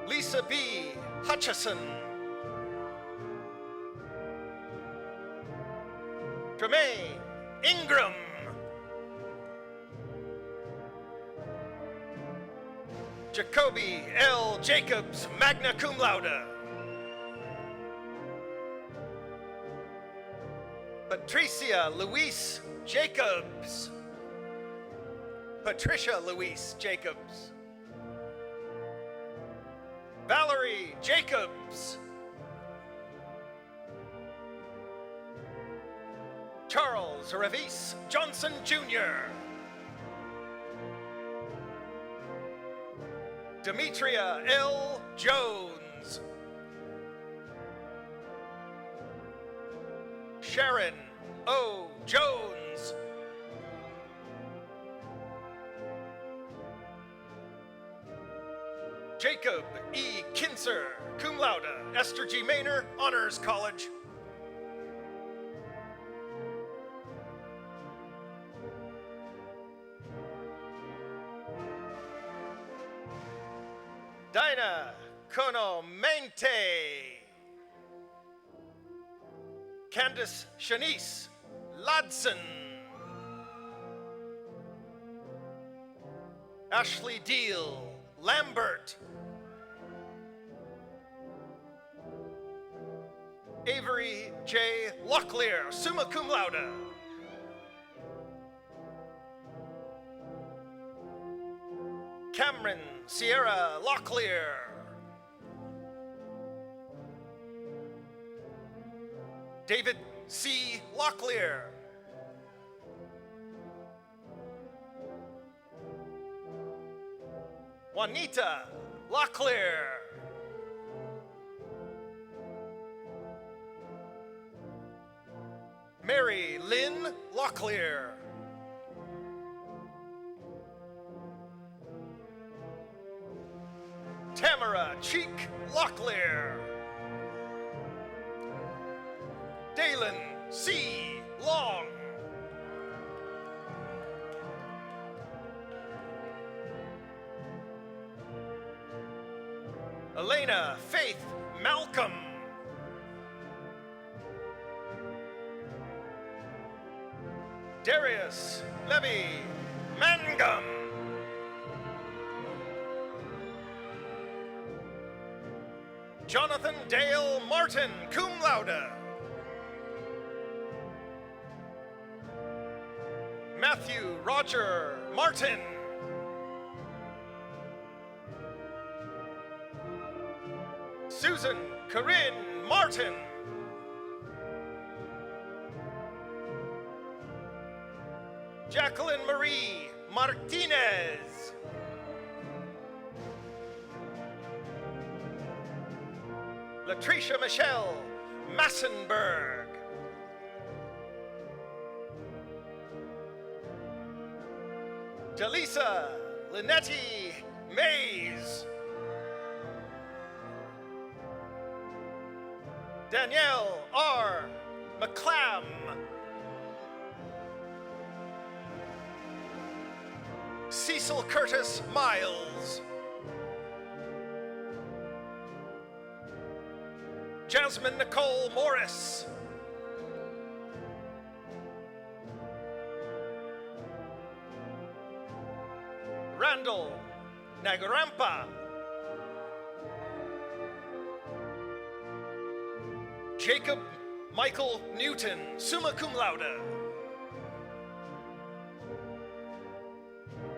Lisa B. Hutchison. Tremaine Ingram. Jacoby L. Jacobs, magna cum laude. Patricia Louise Jacobs. Patricia Louise Jacobs. Valerie Jacobs. Charles Revis Johnson Jr. Demetria L. Jones. Sharon O. Jones. Jacob E. Kinser, cum laude, Esther G. Maynor, Honors College. Dinah Conomente. Candace Shanice Ladson. Ashley Deal Lambert. Avery J. Locklear, summa cum laude. Cameron Sierra Locklear. David C. Locklear. Juanita Locklear. Mary Lynn Locklear. Tamara Cheek Locklear. Dalen C. Long. Elena Faith Malcolm. Darius Levy Mangum. Jonathan Dale Martin, cum laude. Matthew Roger Martin. Susan Corinne Martin. Jacqueline Marie Martinez. Latricia Michelle Massenberg. Delisa Linetti Mays. Danielle R. McClam. Cecil Curtis Miles. Jasmine Nicole Morris. Randall Nagarampa. Jacob Michael Newton, summa cum laude.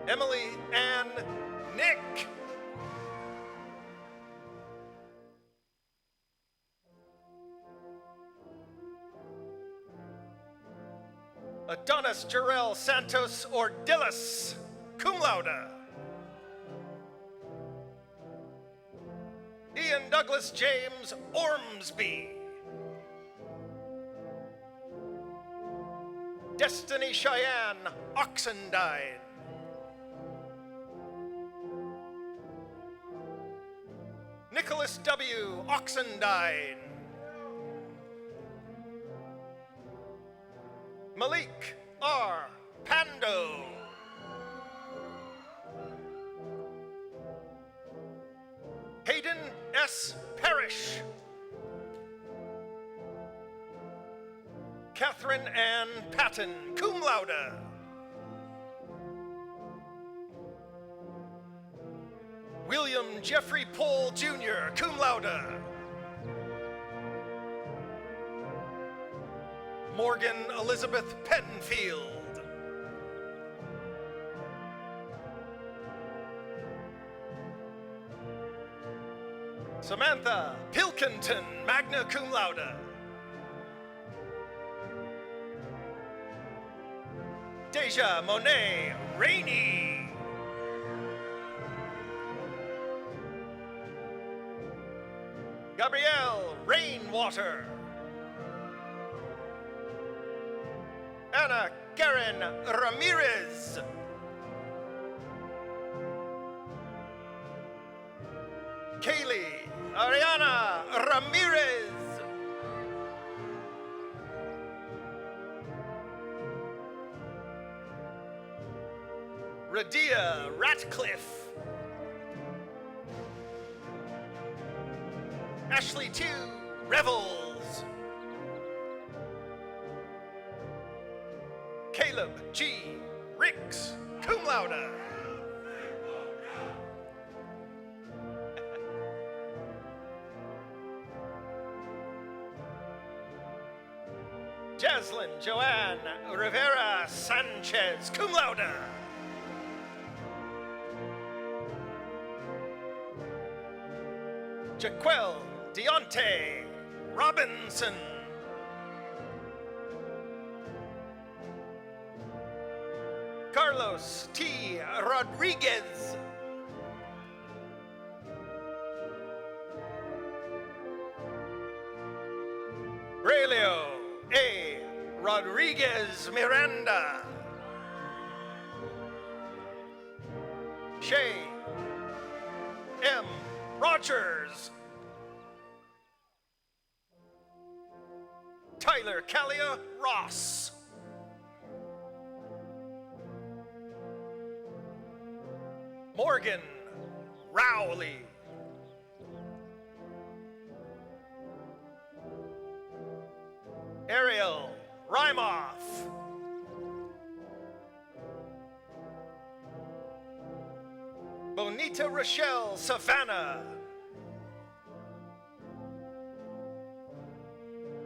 Emily Ann Nick. Adonis Jarrell Santos Ordillas, cum laude. Ian Douglas James Ormsby. Destiny Cheyenne Oxendine. Nicholas W. Oxendine. Malik R. Pando. Hayden S. Parrish. Catherine Ann Patton, cum laude. William Jeffrey Pohl, Jr., cum laude. Morgan Elizabeth Pettenfield. Samantha Pilkington, magna cum laude. Deja Monet Rainey. Gabrielle Rainwater. Anna Karen Ramirez. Kaylee Ariana Ramirez. Radia Ratcliffe. Ashley 2 Revels. Caleb G. Ricks, cum laude. Jaslyn Joanne Rivera Sanchez, cum laude. Jaquel Deontay Robinson. Carlos T. Rodriguez. Braulio A. Rodriguez Miranda. Shay M. Rogers. Tyler Callia Ross. Morgan Rowley. Ariel Rymoff. Bonita Rochelle Savannah.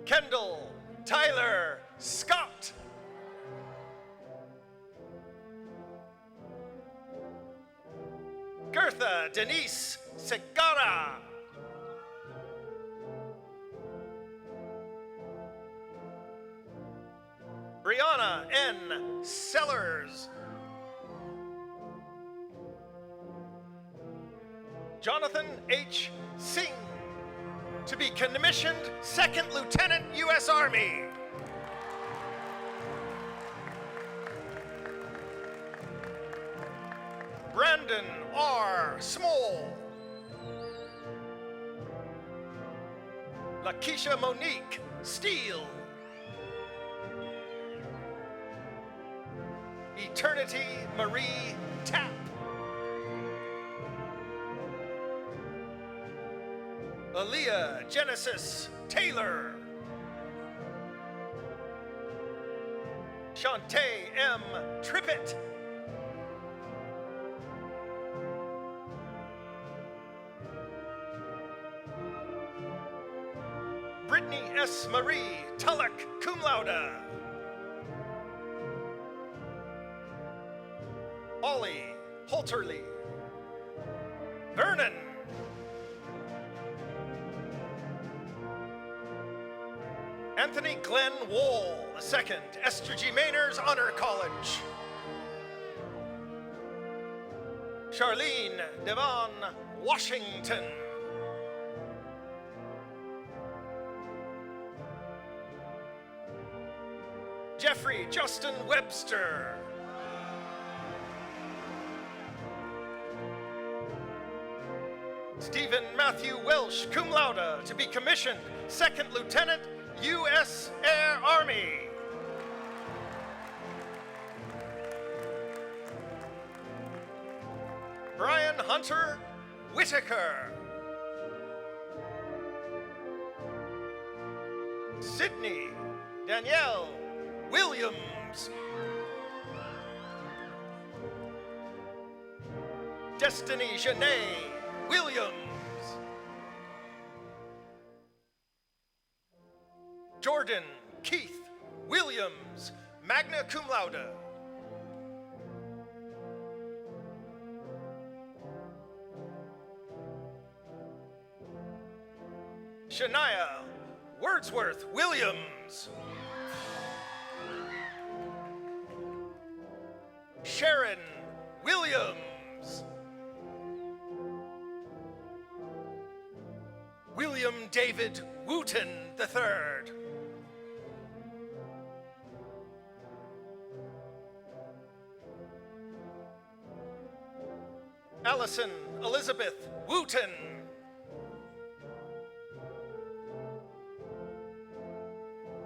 Kendall Tyler Scott. Gertha Denise Segara. Brianna N. Sellers. Jonathan H. Singh, to be commissioned Second Lieutenant, U.S. Army. Brandon R. Small. Lakeisha Monique Steele. Eternity Marie Tapp. Aaliyah Genesis Taylor. Shantae M. Trippett. Brittany S. Marie Tulloch, cum laude. Ollie Holterly. Vernon. Anthony Glenn Wall II, Esther G. Mayners Honor College. Charlene Devon Washington. Jeffrey Justin Webster. Stephen Matthew Welsh, cum laude, to be commissioned Second Lieutenant, U.S. Air Army. Brian Hunter Whitaker. Sydney Danielle Williams. Destiny Janae Williams. Jordan Keith Williams, magna cum laude. Shania Wordsworth Williams. Sharon Williams. William David Wooten III. Allison Elizabeth Wooten.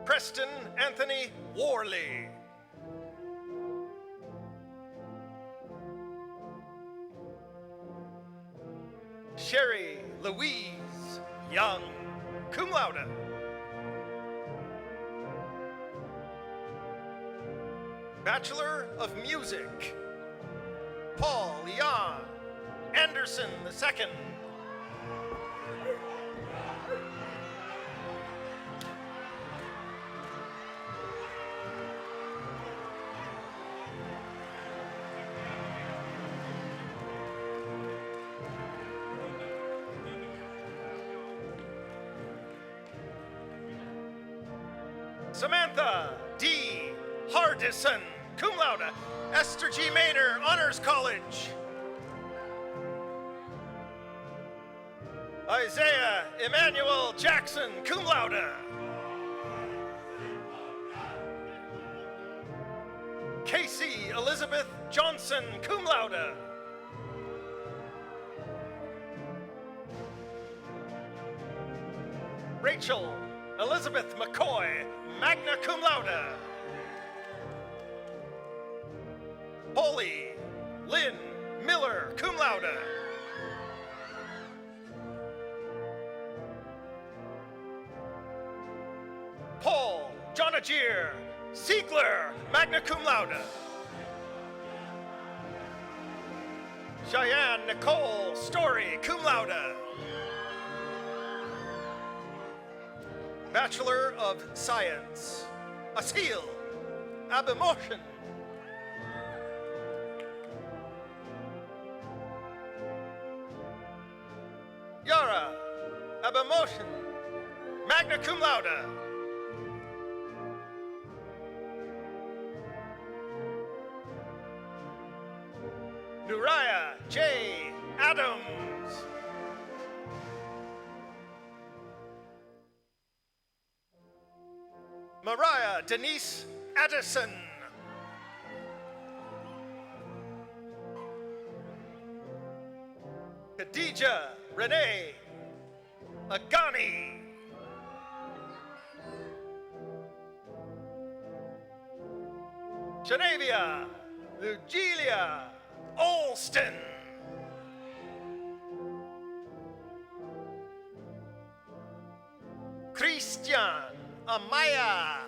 Preston Anthony Worley. Sherry Louise Young, cum laude. Bachelor of Music, Paul Leon Anderson II. Samantha D. Hardison, cum laude, Esther G. Maynor Honors College. Isaiah Emmanuel Jackson, cum laude. Casey Elizabeth Johnson, cum laude. Rachel Elizabeth McCoy, magna cum laude. Holly Lynn Miller, cum laude. Paul Jonagier Siegler, magna cum laude. Cheyenne Nicole Story, cum laude. Bachelor of Science, Asil Abemotion. Yara Abemotion, magna cum laude. Nuraya J. Adams. Mariah Denise Addison. Khadija Renee Agani. Genevia Lugilia Olston. Christian Amaya.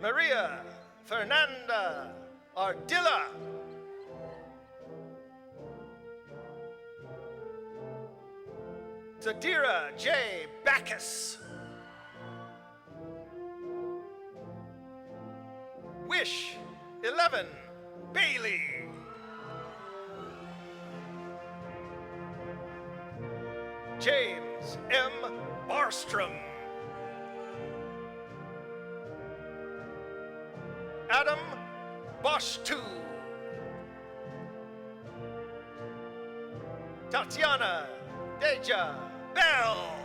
Maria Fernanda Ardilla. Zadira J. Bacchus. Wish 11 Bailey. James M. Barstrom. Adam Boshtu. Tatiana Deja Bell.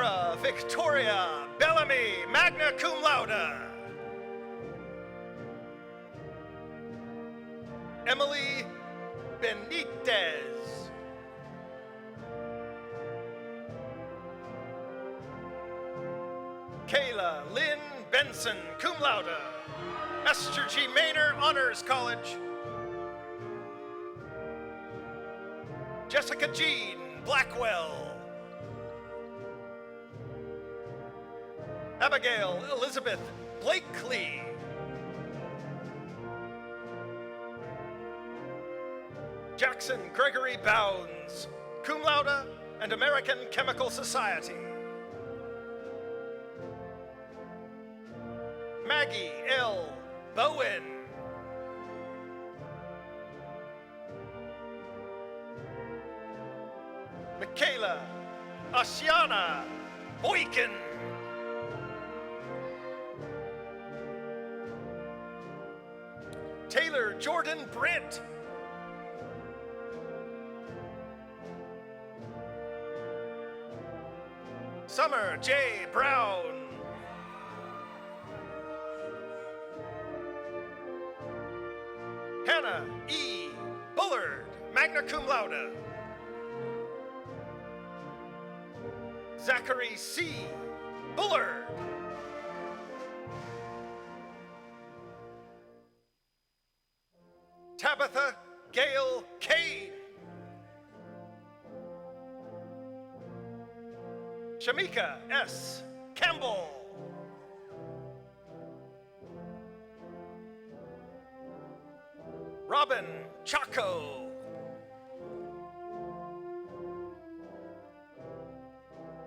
Laura Victoria Bellamy, magna cum laude. Emily Benitez. Kayla Lynn Benson, cum laude. Esther G. Maynor, Honors College. Jessica Jean Blackwell. Abigail Elizabeth Blakely. Jackson Gregory Bounds, cum laude and American Chemical Society. Maggie L. Bowen. Michaela Asiana Boykin. Taylor Jordan Brent. Summer J. Brown. Hannah E. Bullard, magna cum laude. Zachary C. Bullard. Tabitha Gail Kane. Shamika S. Campbell. Robin Chaco.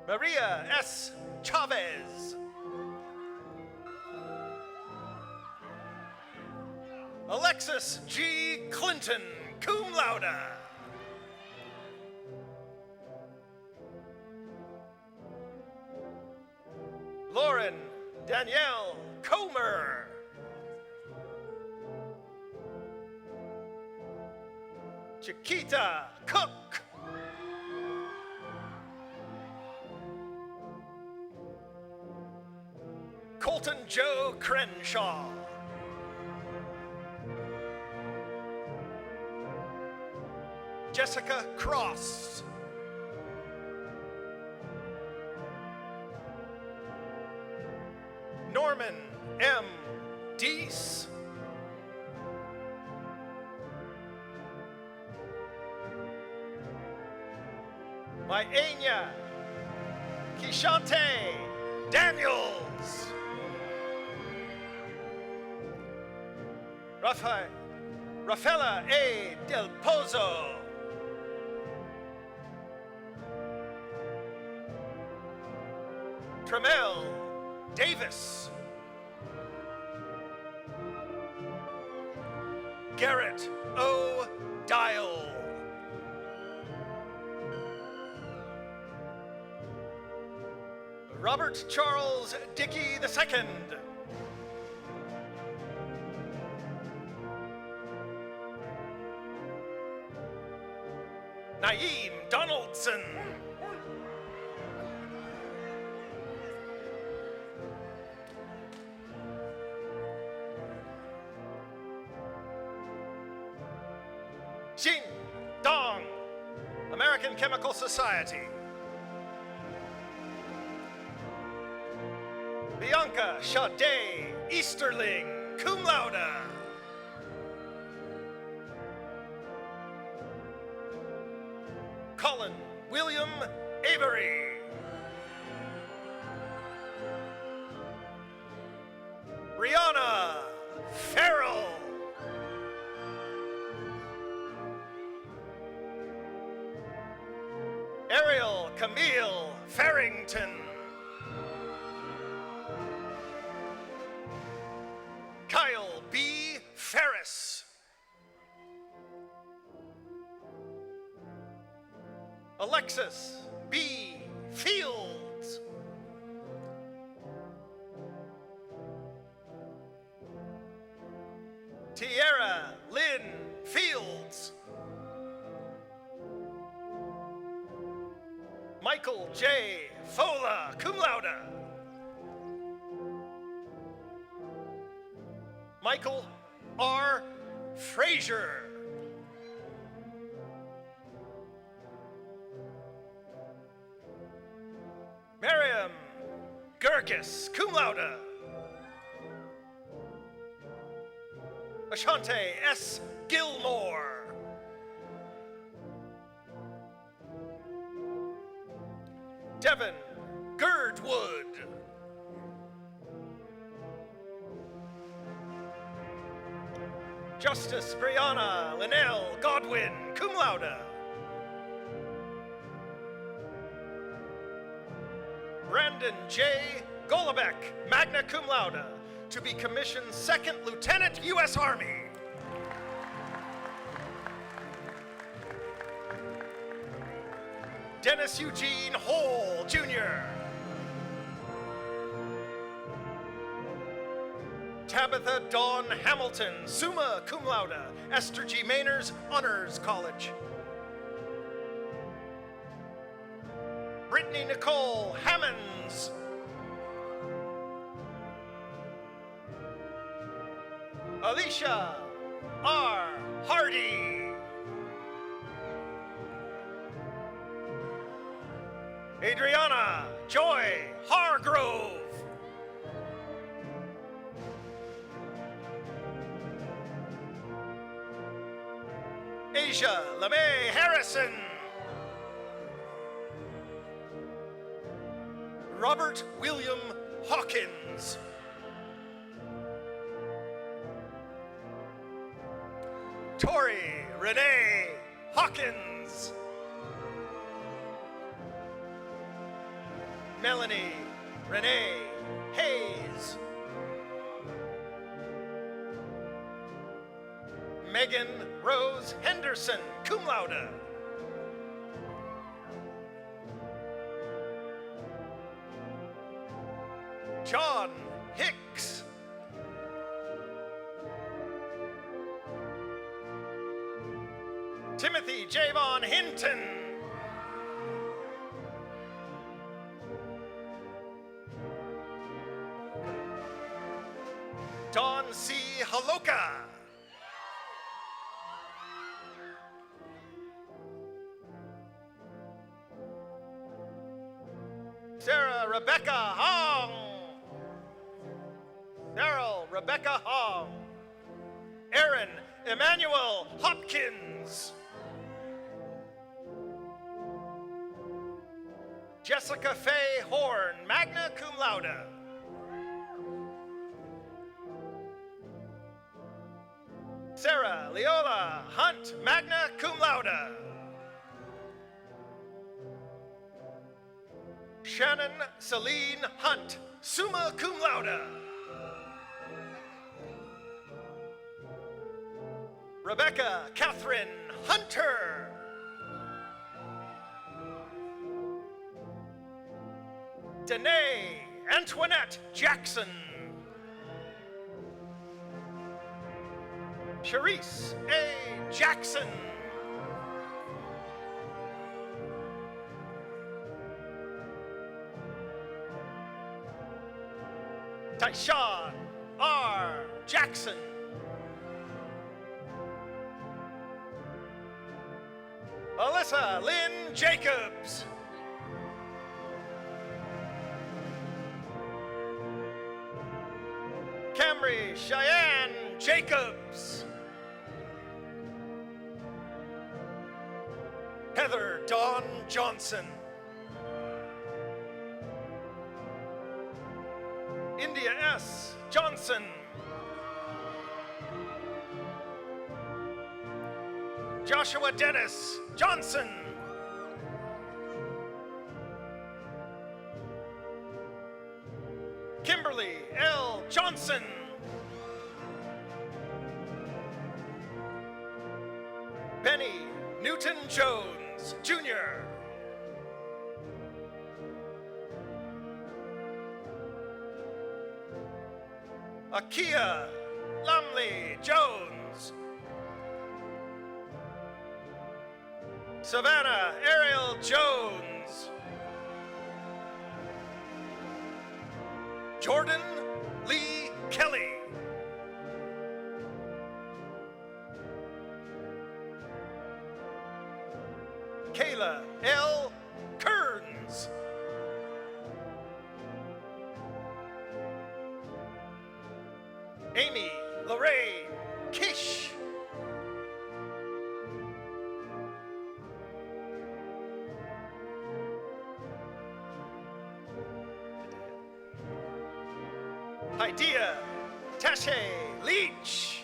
Maria S. Chavez. Alexis G. Clinton, cum laude. Lauren Danielle Comer. Chiquita Cook. Colton Joe Crenshaw. Jessica Cross. Norman M. Deese. Myania Kishante Daniels. Rafaela A. Del Pozo. Tremel Davis. Garrett O. Dial. Robert Charles Dickey II. Naeem Donaldson. Xin Dong, American Chemical Society. Bianca Sade Easterling, cum laude. Colin William Avery. Brianna Farrell. Ariel Camille Farrington. Kyle B. Ferris. Alexis B. Fields. Tierra Lynn Fields. Michael J. Fola, cum laude. Michael R. Frazier. Miriam Gurkis, cum laude. Ashante S. Gilmore. Devin Girdwood. Justice Brianna Linnell Godwin, cum laude. Brandon J. Golobeck, magna cum laude, to be commissioned Second Lieutenant, U.S. Army. Dennis Eugene Hole, Jr. Tabitha Dawn Hamilton, summa cum laude, Esther G. Mainers Honors College. Brittany Nicole Hammonds. Alicia R. Hardy. Adriana Joy Hargrove. Asia LeMay Harrison. Robert William Hawkins. Tori Renee Hawkins. Melanie Renee Hayes. Megan Rose Henderson, cum laude. John Hicks. Timothy Javon Hinton. Don C. Haloka. Sarah Rebecca Hong. Daryl Rebecca Hong. Aaron Emmanuel Hopkins. Jessica Faye Horn, magna cum laude. Sarah Leola Hunt, magna cum laude. Shannon Celine Hunt, summa cum laude. Rebecca Catherine Hunter. Danae Antoinette Jackson. Charisse A. Jackson. Tyshawn R. Jackson. Alyssa Lynn Jacobs. Camry Cheyenne Jacobs. Heather Dawn Johnson. India S. Johnson. Joshua Dennis Johnson. Kimberly L. Johnson. Benny Newton Jones, Jr. Akia Lumley Jones. Savannah Ariel Jones. Jordan Lee Kelly. Kayla L. Kearns. Amy Lorraine Kish. Idea Tashe Leach.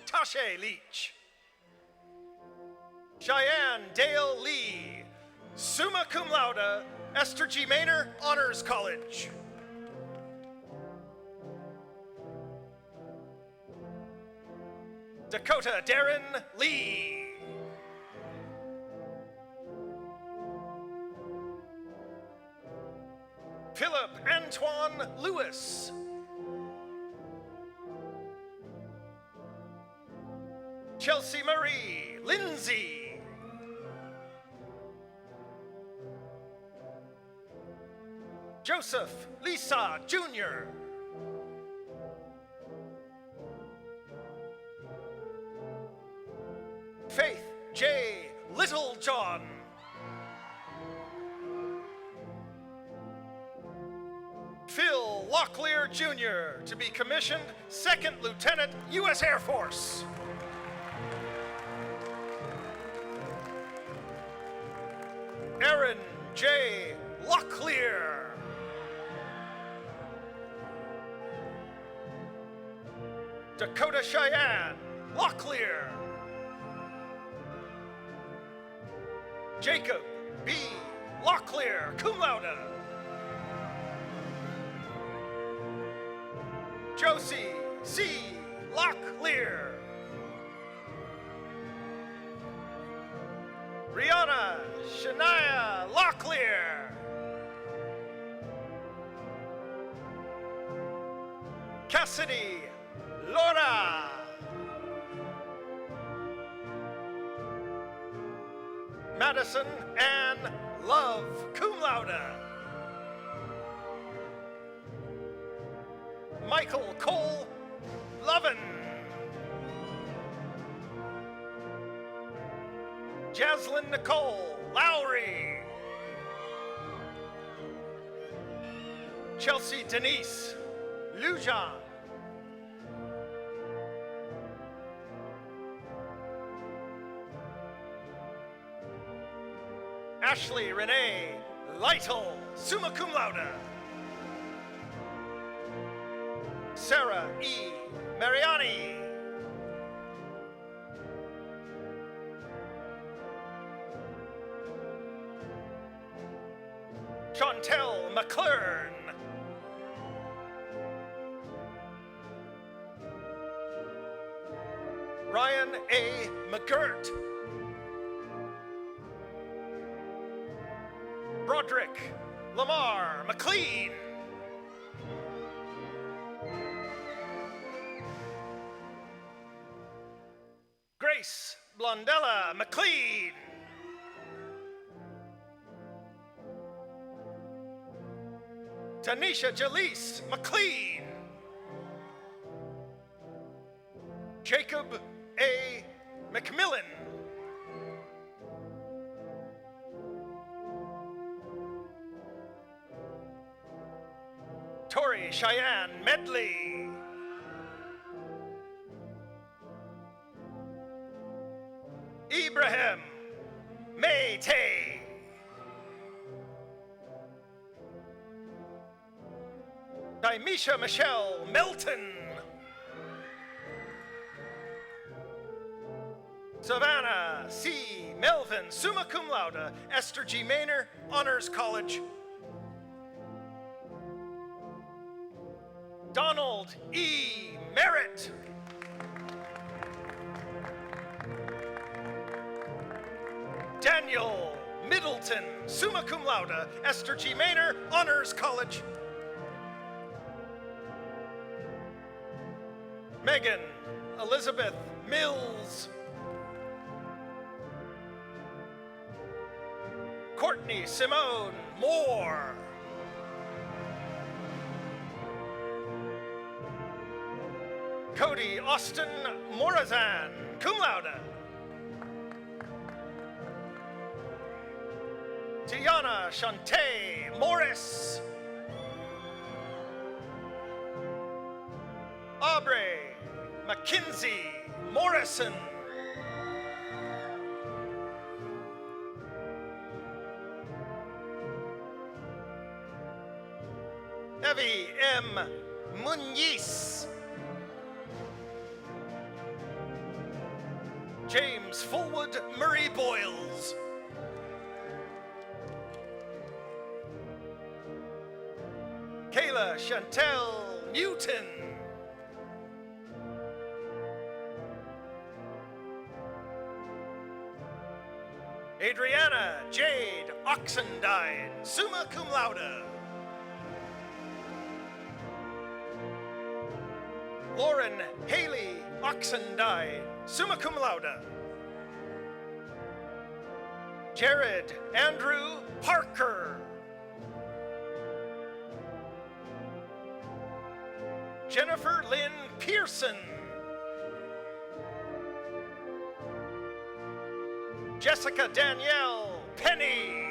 Tashe Leach. Cheyenne Dale Lee, summa cum laude, Esther G. Maynor, Honors College. Dakota Darren Lee. Philip Antoine Lewis. Chelsea Marie Lindsay. Joseph Lisa Jr. Faith J. Littlejohn. Phil Locklear Jr. to be commissioned Second Lieutenant, U.S. Air Force. Aaron J. Locklear. Dakota Cheyenne Locklear. Jacob B. Locklear, cum laude. Josie C. Locklear. Rihanna Shania Locklear. Cassidy Laura. Madison Ann Love, cum laude. Michael Cole Lovin. Jaslyn Nicole Lowry. Chelsea Denise Lujan. Ashley Renee Lytle, summa cum laude. Sarah E. Mariani. Chantel McClern. Ryan A. McGirt. Broderick Lamar McLean. Grace Blondella McLean. Tanisha Jaleese McLean. Jacob A. McMillan. Tori Cheyenne Medley. Ibrahim Maytay. Dimisha Michelle Melton. Savannah C. Melvin, summa cum laude, Esther G. Maynor, Honors College. Donald E. Merritt. Daniel Middleton, summa cum laude, Esther G. Maynor, Honors College. Megan Elizabeth Mills. Courtney Simone Moore. Cody Austin Morazan, cum laude. Tiana Shantae Morris. Aubrey Mackenzie Morrison. Evie M. Muniz. James Fullwood Murray Boyles. Kayla Chantel Newton. Adriana Jade Oxendine, summa cum laude. Lauren Haley Oxendine, summa cum laude. Jared Andrew Parker. Jennifer Lynn Pearson. Jessica Danielle Penny.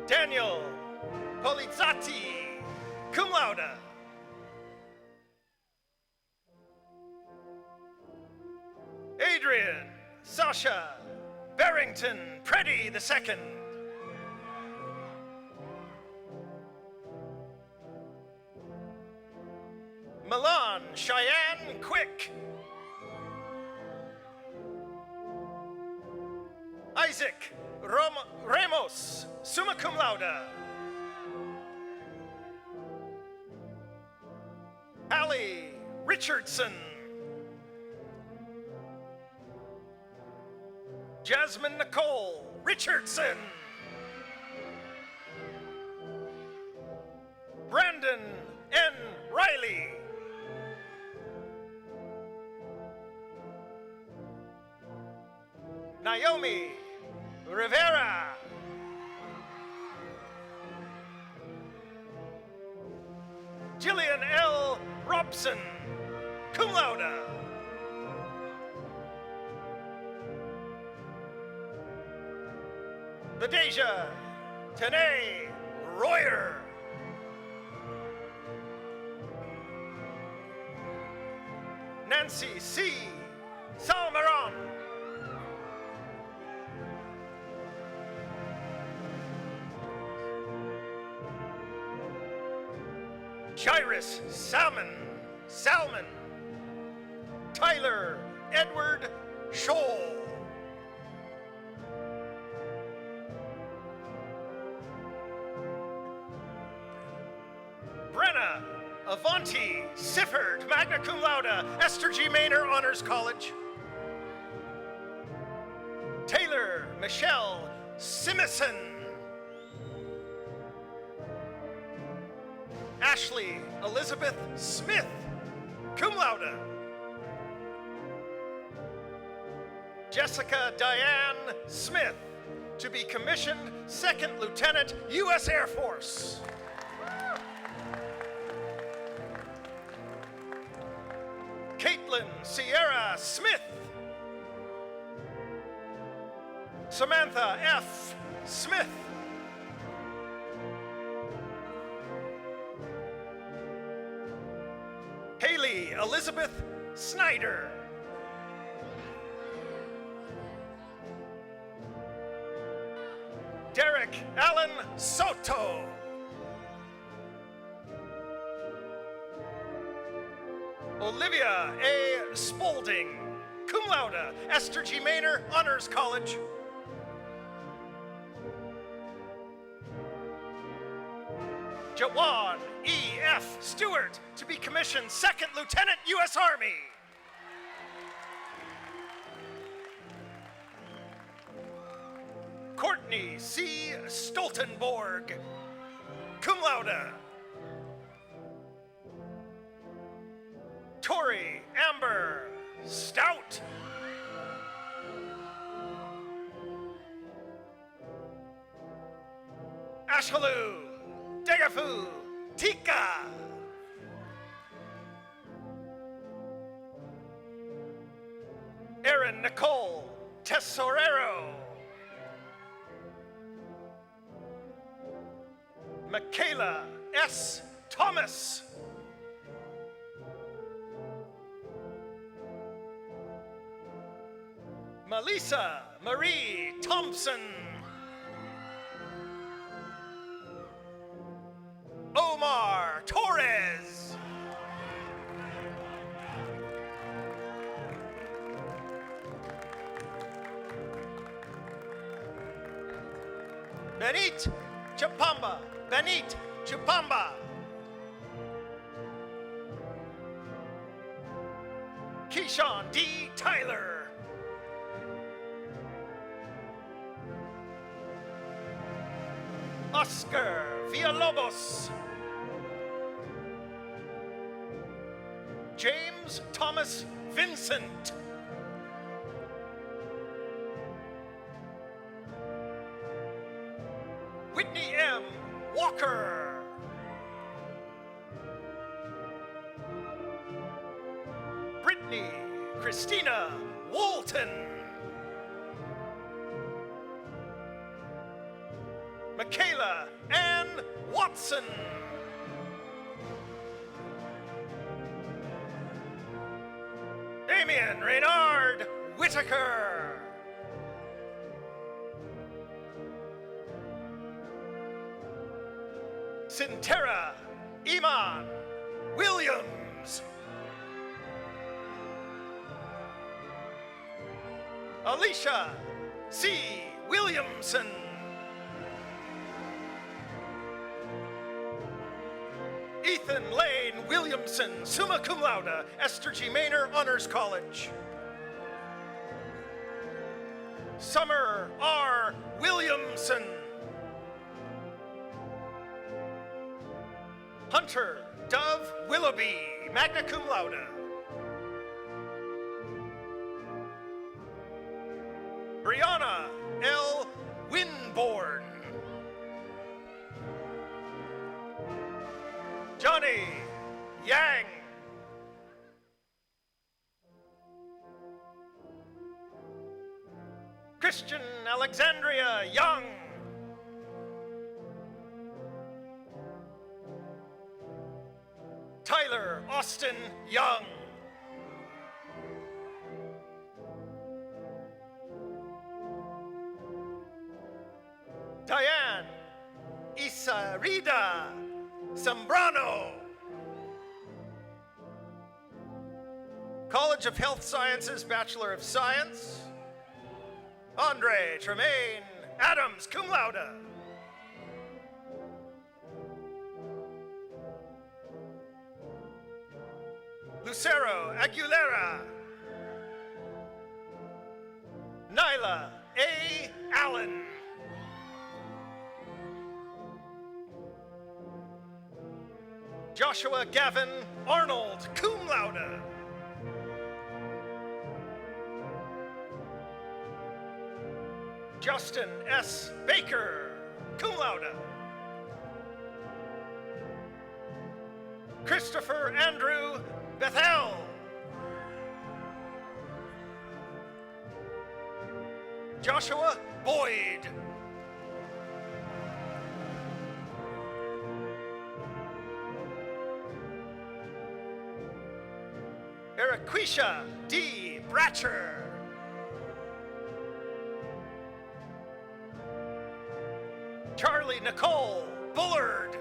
Daniel Polizzati, cum laude. Adrian Sasha Barrington Preddy II. Milan Cheyenne Quick. Isaac Ramos, summa cum laude. Hallie Richardson. Jasmine Nicole Richardson. Brandon N. Riley. Naomi Rivera. Jillian L. Robson, cum laude. Ladeja Tanae Royer. Nancy C. Salmeron. Jairus Salmon. Tyler Edward Scholl. Brenna Avanti Sifford, magna cum laude, Esther G. Maynor Honors College. Taylor Michelle Simison. Ashley Elizabeth Smith, cum laude. Jessica Diane Smith, to be commissioned Second Lieutenant, U.S. Air Force. Caitlin Sierra Smith. Samantha F. Smith. Haley Elizabeth Snyder. Derek Allen Soto. Olivia A. Spaulding, cum laude, Esther G. Maynor Honors College. Jawan E. F. Stewart, to be commissioned Second Lieutenant, U.S. Army. Courtney C. Stoltenborg, cum laude. Tori Amber Stout. Ashkalu Degafu Tika. Erin Nicole Tesorero. Michaela S. Thomas. Melissa Marie Thompson. Omar Torres. Benit Chapamba. Benit Chupamba. Keyshawn D. Tyler. Oscar Villalobos. James Thomas Vincent. Whitney M. Walker. Brittany Christina Walton. Michaela Ann Watson. Damian Reynard Whitaker. Sintera Iman Williams. Alicia C. Williamson. Ethan Lane Williamson, summa cum laude, Esther G. Maynor Honors College. Summer R. Williamson. Hunter Dove Willoughby, magna cum laude. Brianna L. Winborn. Johnny Yang. Christian Alexandria Young. Tyler Austin Young. Diane Isarida Zambrano. College of Health Sciences, Bachelor of Science. Andre Tremaine Adams, cum laude. Lucero Aguilera. Nyla A. Allen. Joshua Gavin Arnold, cum laude. Justin S. Baker, cum laude. Christopher Andrew Bethel. Joshua Boyd. Eriquisha D. Bratcher. Charlie Nicole Bullard.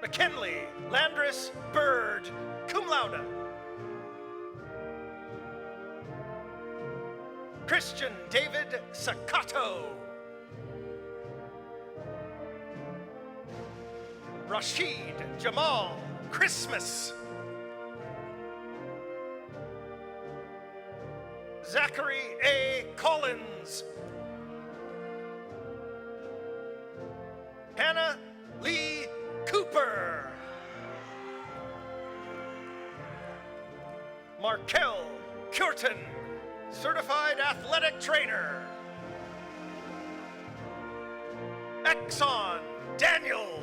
McKinley Landris Bird, cum laude. Christian David Sakato. Rashid Jamal Christmas. Zachary A. Collins. Hannah Lee Cooper. Markel Curtin, certified athletic trainer. Axon Daniel.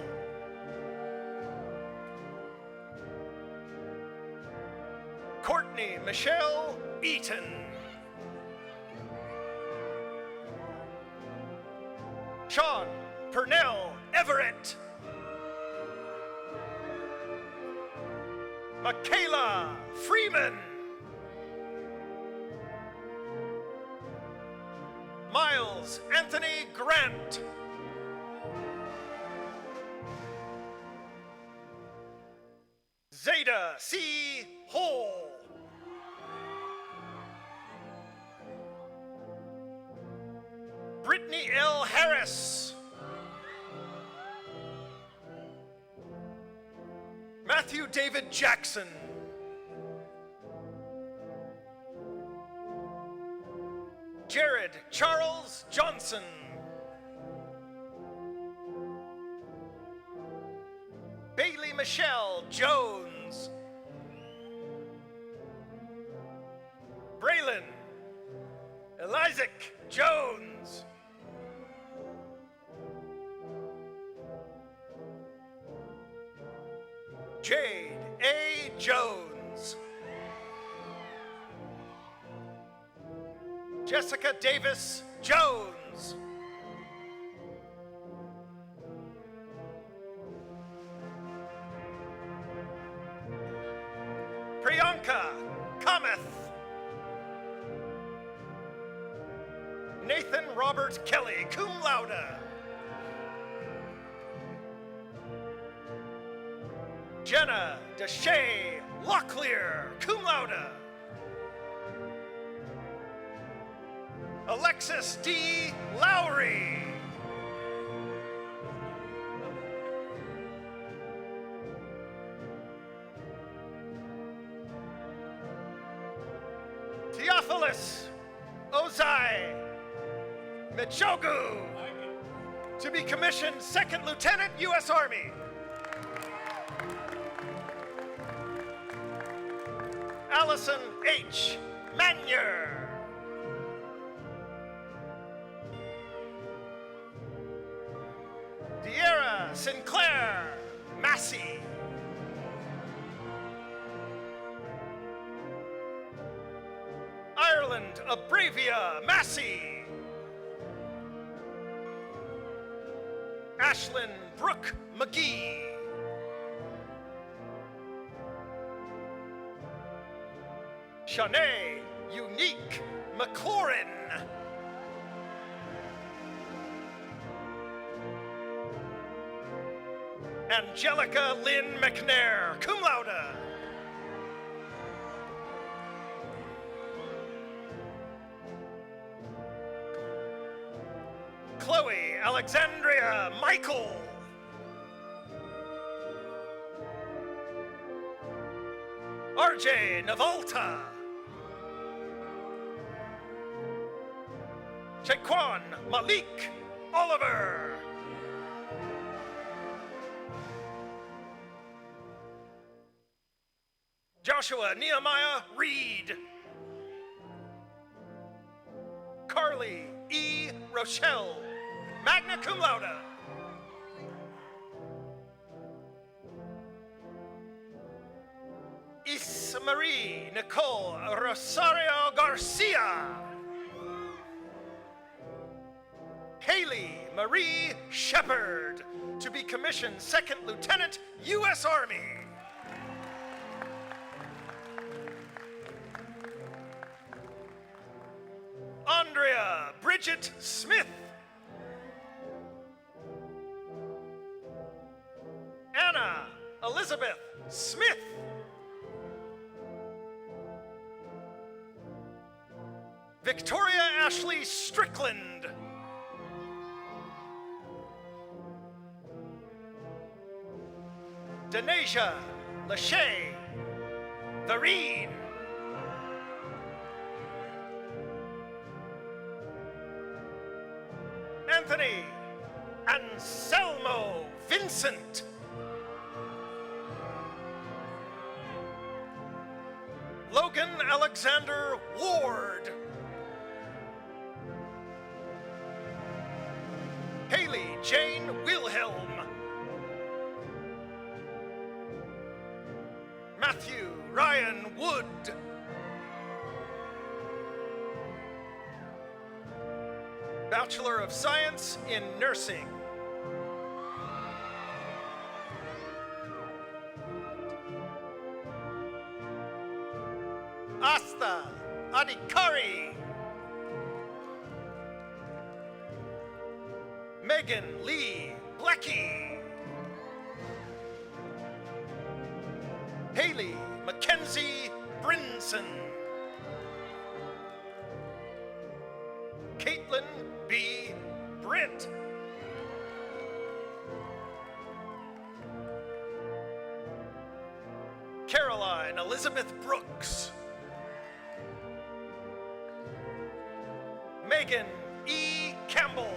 Courtney Michelle Eaton. Sean Purnell Everett. Michaela Freeman. Miles Anthony Grant. Zeta C. Hall. Brittany L. Harris. Matthew David Jackson. Jared Charles Johnson. Bailey Michelle Jones. Braylon Elizac Jones. Jade A. Jones. Jessica Davis Jones. Priyanka Kamath. Nathan Robert Kelly, cum laude. Jenna Deshay Locklear, cum laude. Alexis D. Lowry. Theophilus Ozai Michogu, to be commissioned Second Lieutenant, U.S. Army. Allison H. Manier. De'Ara Sinclair Massey. Ireland Abravia Massey. Ashlyn Brooke McGee. Shanae Unique McLaurin. Angelica Lynn McNair, cum laude. Chloe Alexandria Michael. RJ Navolta. Shaquan Malik Oliver. Joshua Nehemiah Reed. Carly E. Rochelle, magna cum laude. Marie Nicole Rosario Garcia. Haley Marie Shepard, to be commissioned Second Lieutenant, U.S. Army. Andrea Bridget Smith. Anna Elizabeth Smith. Victoria Ashley Strickland. Denasia Lachey Vereen. Anthony Anselmo Vincent. Logan Alexander Ward. Haley Jane Wilhelm. Matthew Ryan Wood. Bachelor of Science in Nursing. Asta Adhikari. Megan Lee Blecky. Haley Mackenzie Brinson. Caitlin B. Britt. Caroline Elizabeth Brooks. Megan E. Campbell.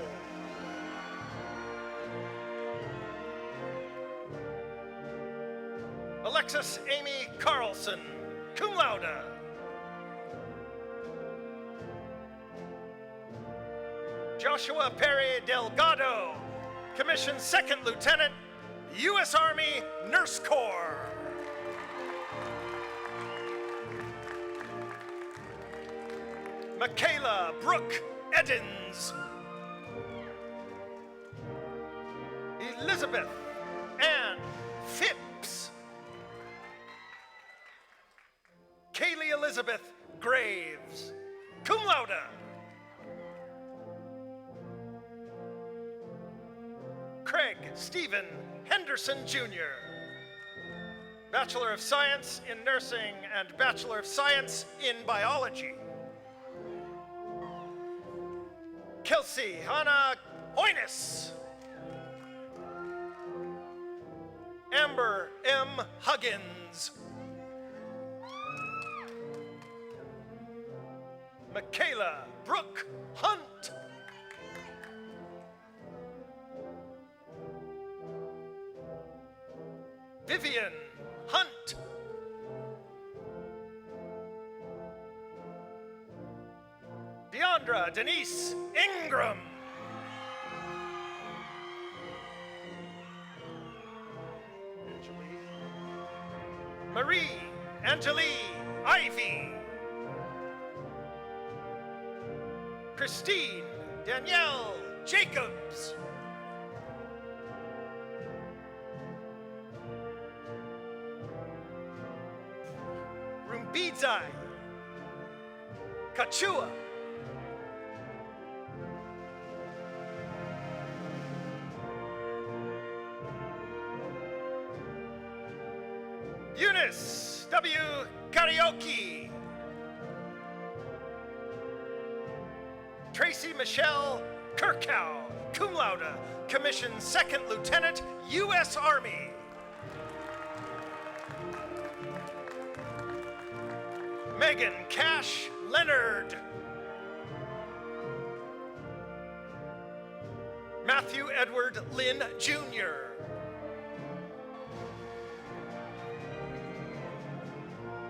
Alexis Amy Carlson, cum laude. Joshua Perry Delgado, Commissioned Second Lieutenant, U.S. Army Nurse Corps. Michaela Brooke Edens. Elizabeth Ann Phipps. Kaylee Elizabeth Graves, cum laude. Craig Stephen Henderson, Jr., Bachelor of Science in Nursing and Bachelor of Science in Biology. Kelsey Hannah Hoynes. Amber M. Huggins. Michaela Brooke Hunt. Vivian Hunt. Deandra Denise Ingram. Marie Angelie Ivy. Christine Danielle Jacobs. Rumbizai Kachua. Eunice W. Karaoke. Tracy Michelle Kirkow, cum laude, Commissioned Second Lieutenant, U.S. Army. Megan Cash Leonard. Matthew Edward Lynn, Jr.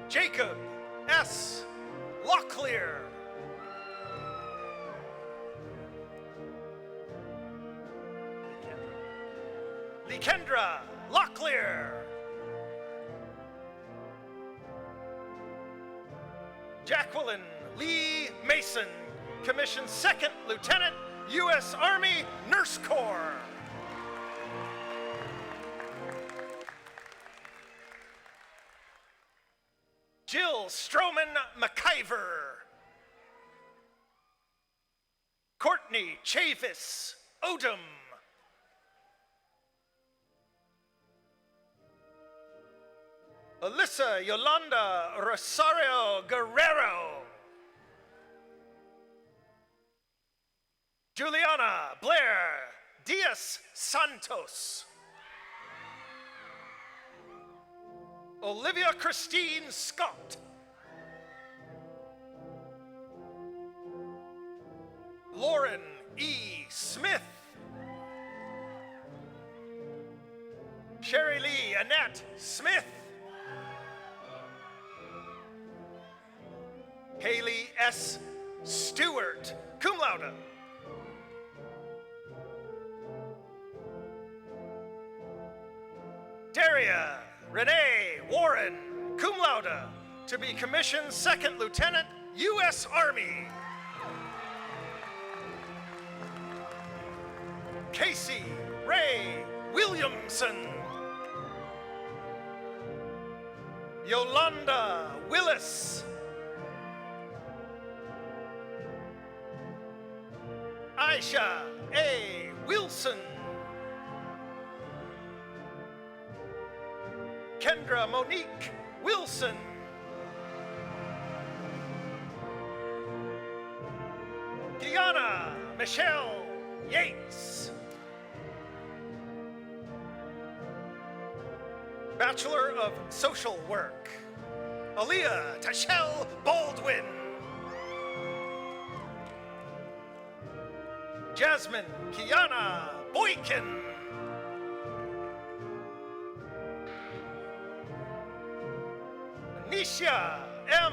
Jacob S. Locklear. Kendra Locklear. Jacqueline Lee Mason, Commissioned Second Lieutenant, U.S. Army Nurse Corps. Jill Stroman McIver. Courtney Chavis Odom. Alyssa Yolanda Rosario Guerrero. Juliana Blair Diaz Santos. Olivia Christine Scott. Lauren E. Smith. Sherry Lee Annette Smith. Haley S. Stewart, cum laude. Maria Renee Warren, cum laude, to be commissioned Second Lieutenant, U.S. Army. Casey Ray Williamson. Yolanda Willis. Aisha A. Wilson. Kendra Monique Wilson. Guyana Michelle Yates. Bachelor of Social Work, Aaliyah Tashelle Baldwin. Jasmine Kiana Boykin. Nisha M.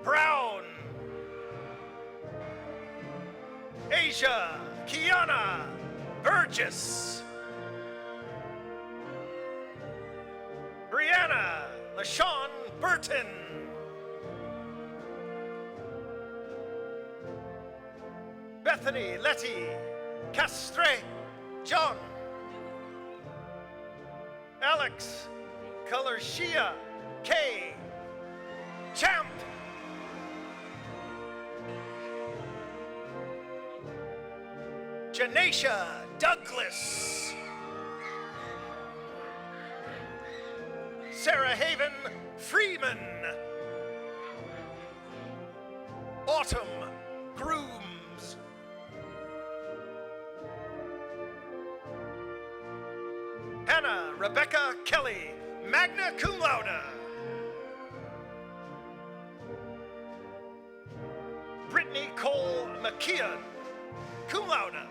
Brown. Asia Kiana Burgess. Brianna LaShawn Burton. Bethany Letty Castre John. Alex Kalarshia K. Champ. Janaisha Douglas. Sarah Haven Freeman. Autumn Grooms. Hannah Rebecca Kelly, magna cum laude. Brittany Cole McKeon, cum laude.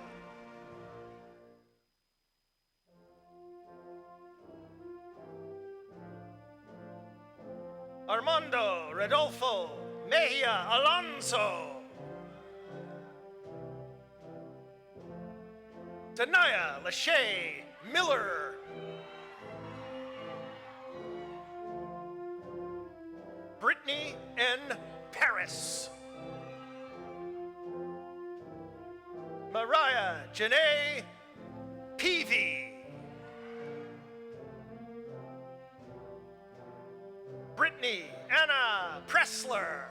Armando Rodolfo Mejia Alonso. Tanaya Lachey Miller. Brittany N. Paris. Mariah Janae Peavy. Brittany Anna Pressler.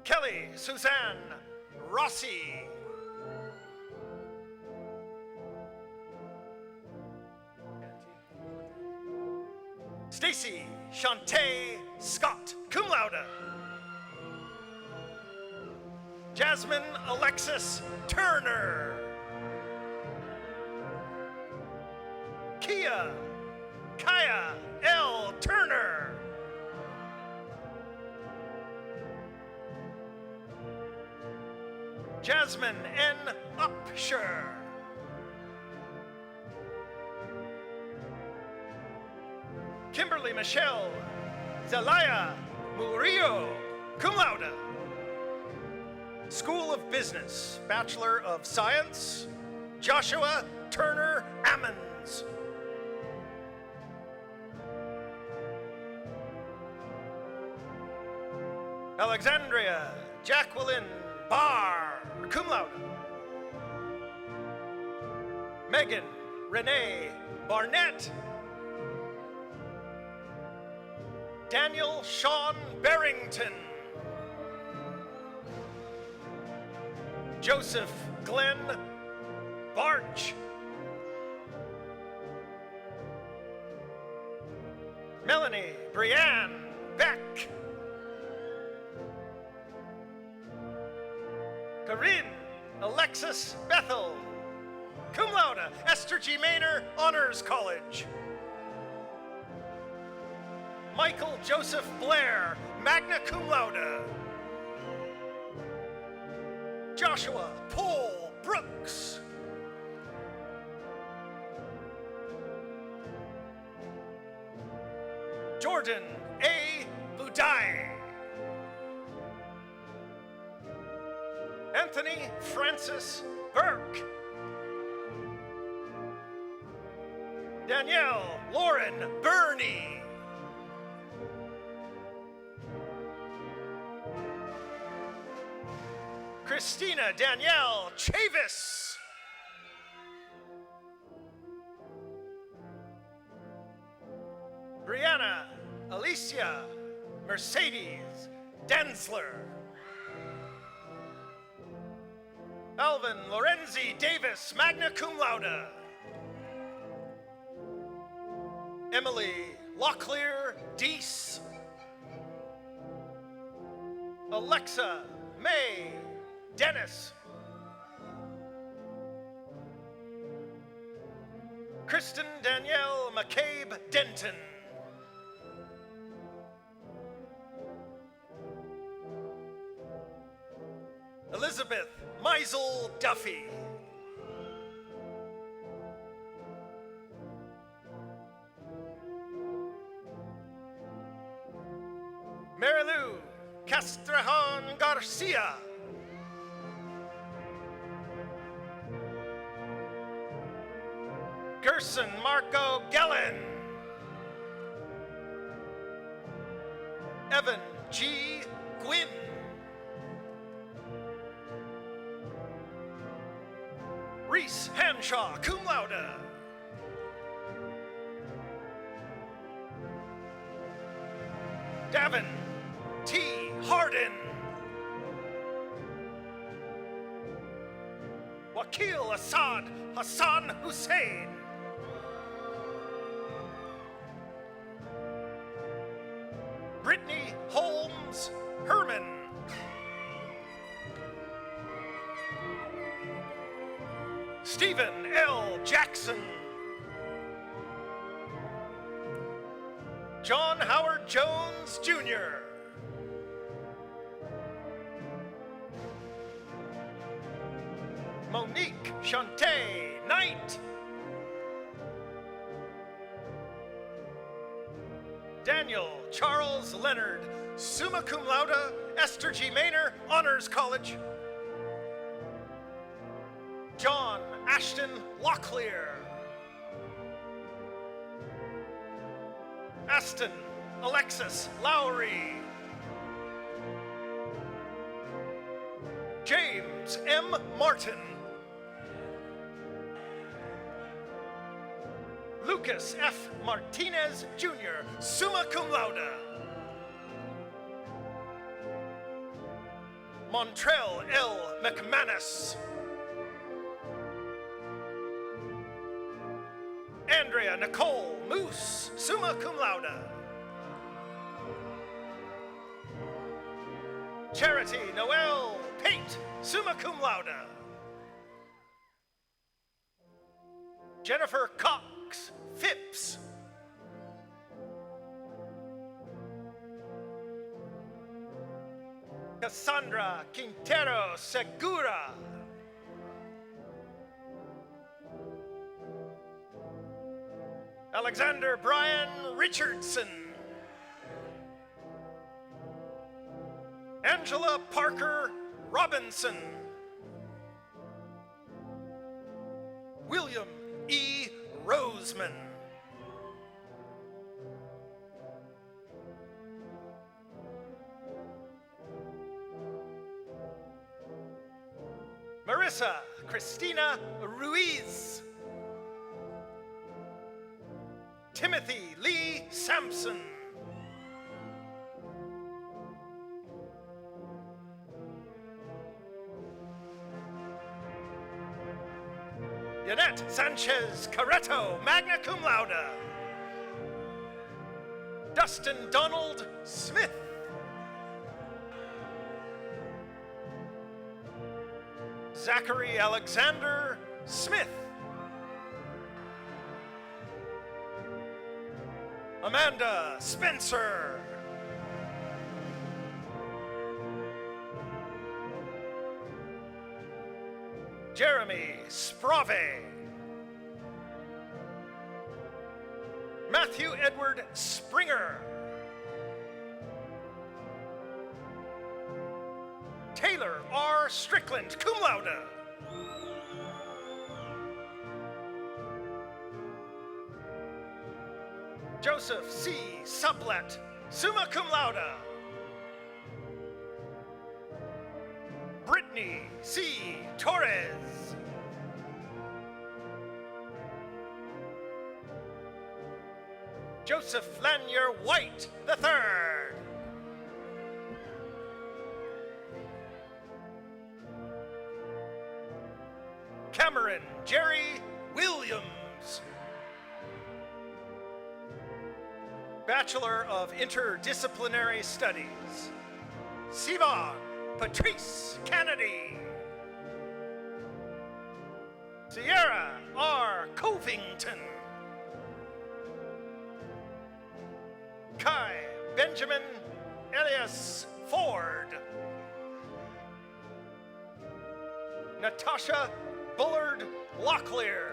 Kelly Suzanne Rossi. Stacy Shantae Scott, cum laude. Jasmine Alexis Turner. Kia Kaya L. Turner. Jasmine N. Upshur. Kimberly Michelle Zelaya Murillo, cum laude. School of Business, Bachelor of Science, Joshua Turner Ammons. Alexandria Jacqueline Barr, cum laude. Megan Renee Barnett. Daniel Sean Barrington. Joseph Glenn Barch. Melanie Brianne Beck. Corinne Alexis Bethel, cum laude, Esther G. Maynor Honors College. Michael Joseph Blair, magna cum laude. Joshua Paul Brooks. Jordan A. Budai. Anthony Francis Burke. Danielle Lauren Burney. Christina Danielle Chavis. Brianna Alicia Mercedes Densler. Alvin Lorenzi Davis, magna cum laude. Emily Locklear Deese. Alexa May Dennis. Kristen Danielle McCabe Denton. Elizabeth Meisel Duffy. Marilu Castrahan Garcia. Gerson Marco Gellen. Evan G. Gwynn. Reese Hanshaw, cum laude. Davin T. Hardin. Wakil Assad Hassan Hussein. Brittany Holmes Herman. Stephen L. Jackson. John Howard Jones, Jr. Monique Shante Knight. Daniel Charles Leonard, summa cum laude, Esther G. Maynor, Honors College. John Ashton Locklear. Aston Alexis Lowry. James M. Martin. Lucas F. Martinez, Jr., summa cum laude. Montrell L. McManus. Andrea Nicole Moose, summa cum laude. Charity Noel Pate, summa cum laude. Jennifer Cox Phipps. Cassandra Quintero Segura. Alexander Brian Richardson. Angela Parker Robinson. William E. Roseman. Marissa Christina Ruiz. Timothy Lee Sampson. Yannette Sanchez Carreto, magna cum laude. Dustin Donald Smith. Zachary Alexander Smith. Amanda Spencer. Jeremy Sprave. Matthew Edward Springer. Taylor R. Strickland, cum laude. Joseph C. Sublet, summa cum laude. Brittany C. Torres. Joseph Lanier White III. Cameron Jerry Williams. Bachelor of Interdisciplinary Studies, Sivan Patrice Kennedy. Sierra R. Covington. Kai Benjamin Elias Ford. Natasha Bullard Locklear.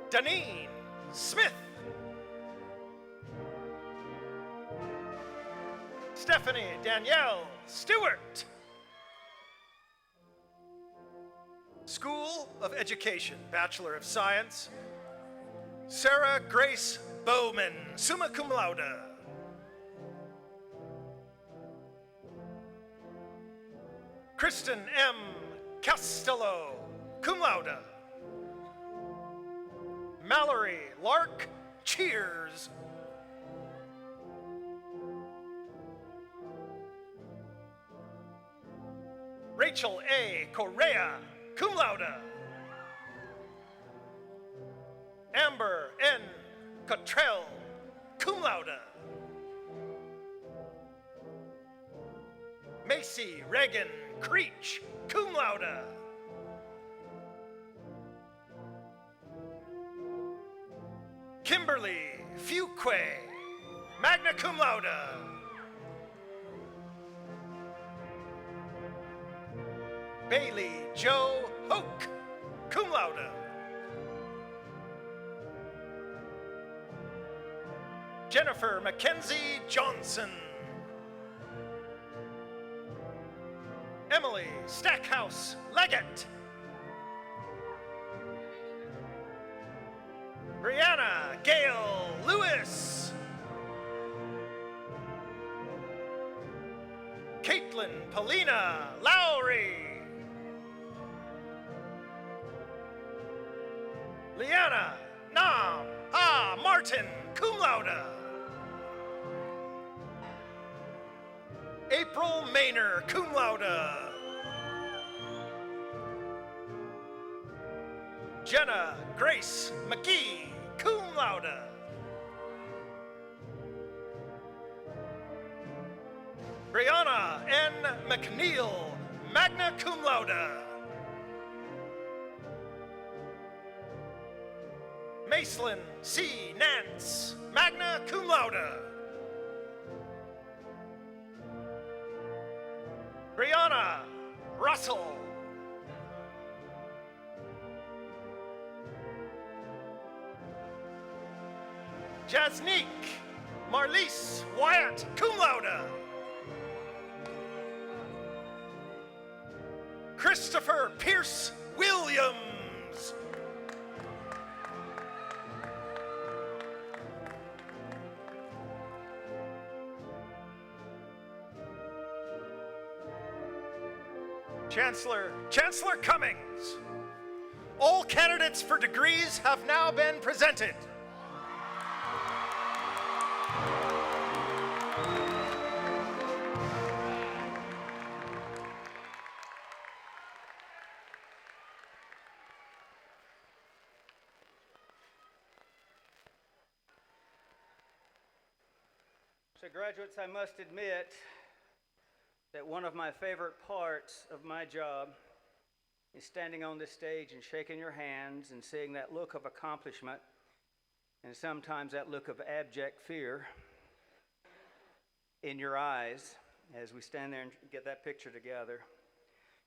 Danine Smith. Stephanie Danielle Stewart. School of Education, Bachelor of Science, Sarah Grace Bowman, summa cum laude. Kristen M. Castello, cum laude. Mallory Lark Cheers. Rachel A. Correa, cum laude. Amber N. Cottrell, cum laude. Macy Reagan Creech, cum laude. Kimberly Fuqua, magna cum laude. Bailey Joe Hoke, cum laude. Jennifer Mackenzie Johnson. Emily Stackhouse Leggett. Brianna Gail Lewis. Caitlin Polina Lowry. Liana Nam Ha Martin, cum laude. April Maynor, cum laude. Jenna Grace McGee, cum laude. Brianna N. McNeil, magna cum laude. Macelyn C. Nance, magna cum laude. Brianna Russell. Jasnique Marlise Wyatt, cum laude. Christopher Pierce Williams. Chancellor Cummings. All candidates for degrees have now been presented. So graduates, I must admit that one of my favorite parts of my job is standing on this stage and shaking your hands and seeing that look of accomplishment and sometimes that look of abject fear in your eyes as we stand there and get that picture together.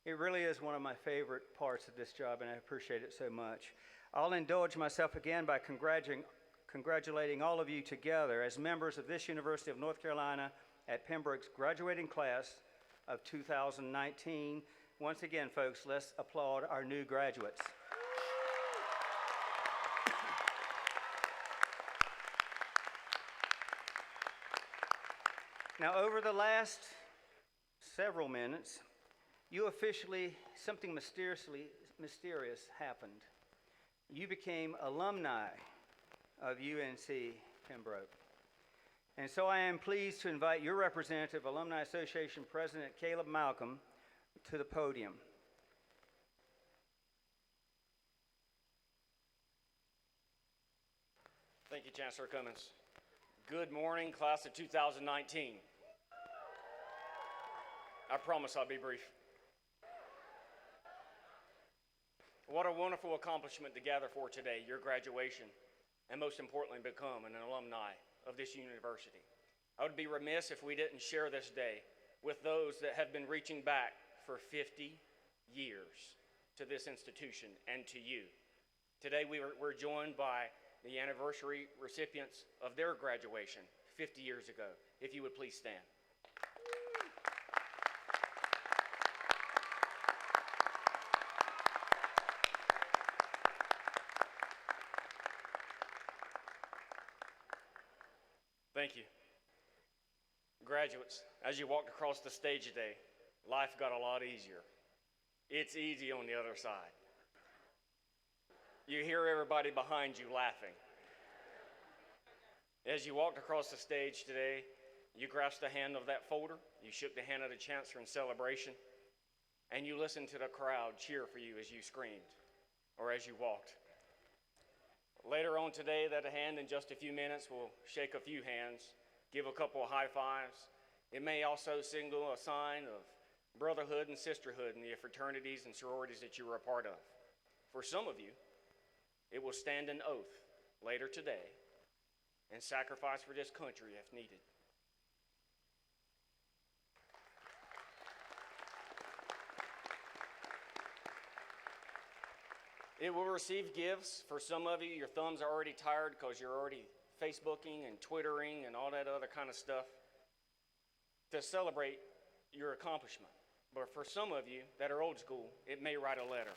It really is one of my favorite parts of this job, and I appreciate it so much. I'll indulge myself again by congratulating all of you together as members of this University of North Carolina at Pembroke's graduating class of 2019. Once again, folks, let's applaud our new graduates. Now, over the last several minutes, something mysterious happened. You became alumni of UNC Pembroke. And so I am pleased to invite your representative, Alumni Association President Caleb Malcolm, to the podium. Thank you, Chancellor Cummings. Good morning, class of 2019. I promise I'll be brief. What a wonderful accomplishment to gather for today, your graduation, and most importantly, become an alumni of this university. I would be remiss if we didn't share this day with those that have been reaching back for 50 years to this institution and to you. Today we're joined by the anniversary recipients of their graduation 50 years ago. If you would please stand. Thank you. Graduates, as you walked across the stage today, life got a lot easier. It's easy on the other side. You hear everybody behind you laughing. As you walked across the stage today, you grasped the hand of that folder, you shook the hand of the chancellor in celebration, and you listened to the crowd cheer for you as you screamed or as you walked. Later on today, that hand in just a few minutes will shake a few hands, give a couple of high fives. It may also signal a sign of brotherhood and sisterhood in the fraternities and sororities that you were a part of. For some of you, it will stand an oath later today and sacrifice for this country if needed. It will receive gifts. For some of you, your thumbs are already tired because you're already Facebooking and Twittering and all that other kind of stuff to celebrate your accomplishment. But for some of you that are old school, it may write a letter.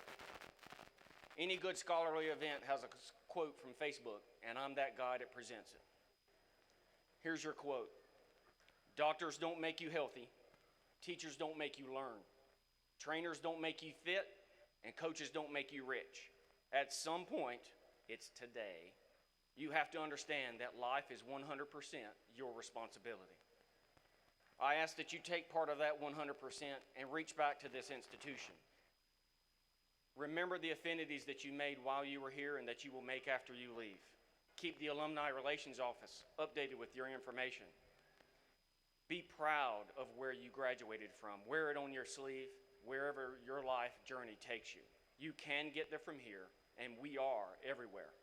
Any good scholarly event has a quote from Facebook, and I'm that guy that presents it. Here's your quote. Doctors don't make you healthy. Teachers don't make you learn. Trainers don't make you fit, and coaches don't make you rich. At some point, it's today, you have to understand that life is 100% your responsibility. I ask that you take part of that 100% and reach back to this institution. Remember the affinities that you made while you were here and that you will make after you leave. Keep the Alumni Relations Office updated with your information. Be proud of where you graduated from. Wear it on your sleeve wherever your life journey takes you. You can get there from here, and we are everywhere.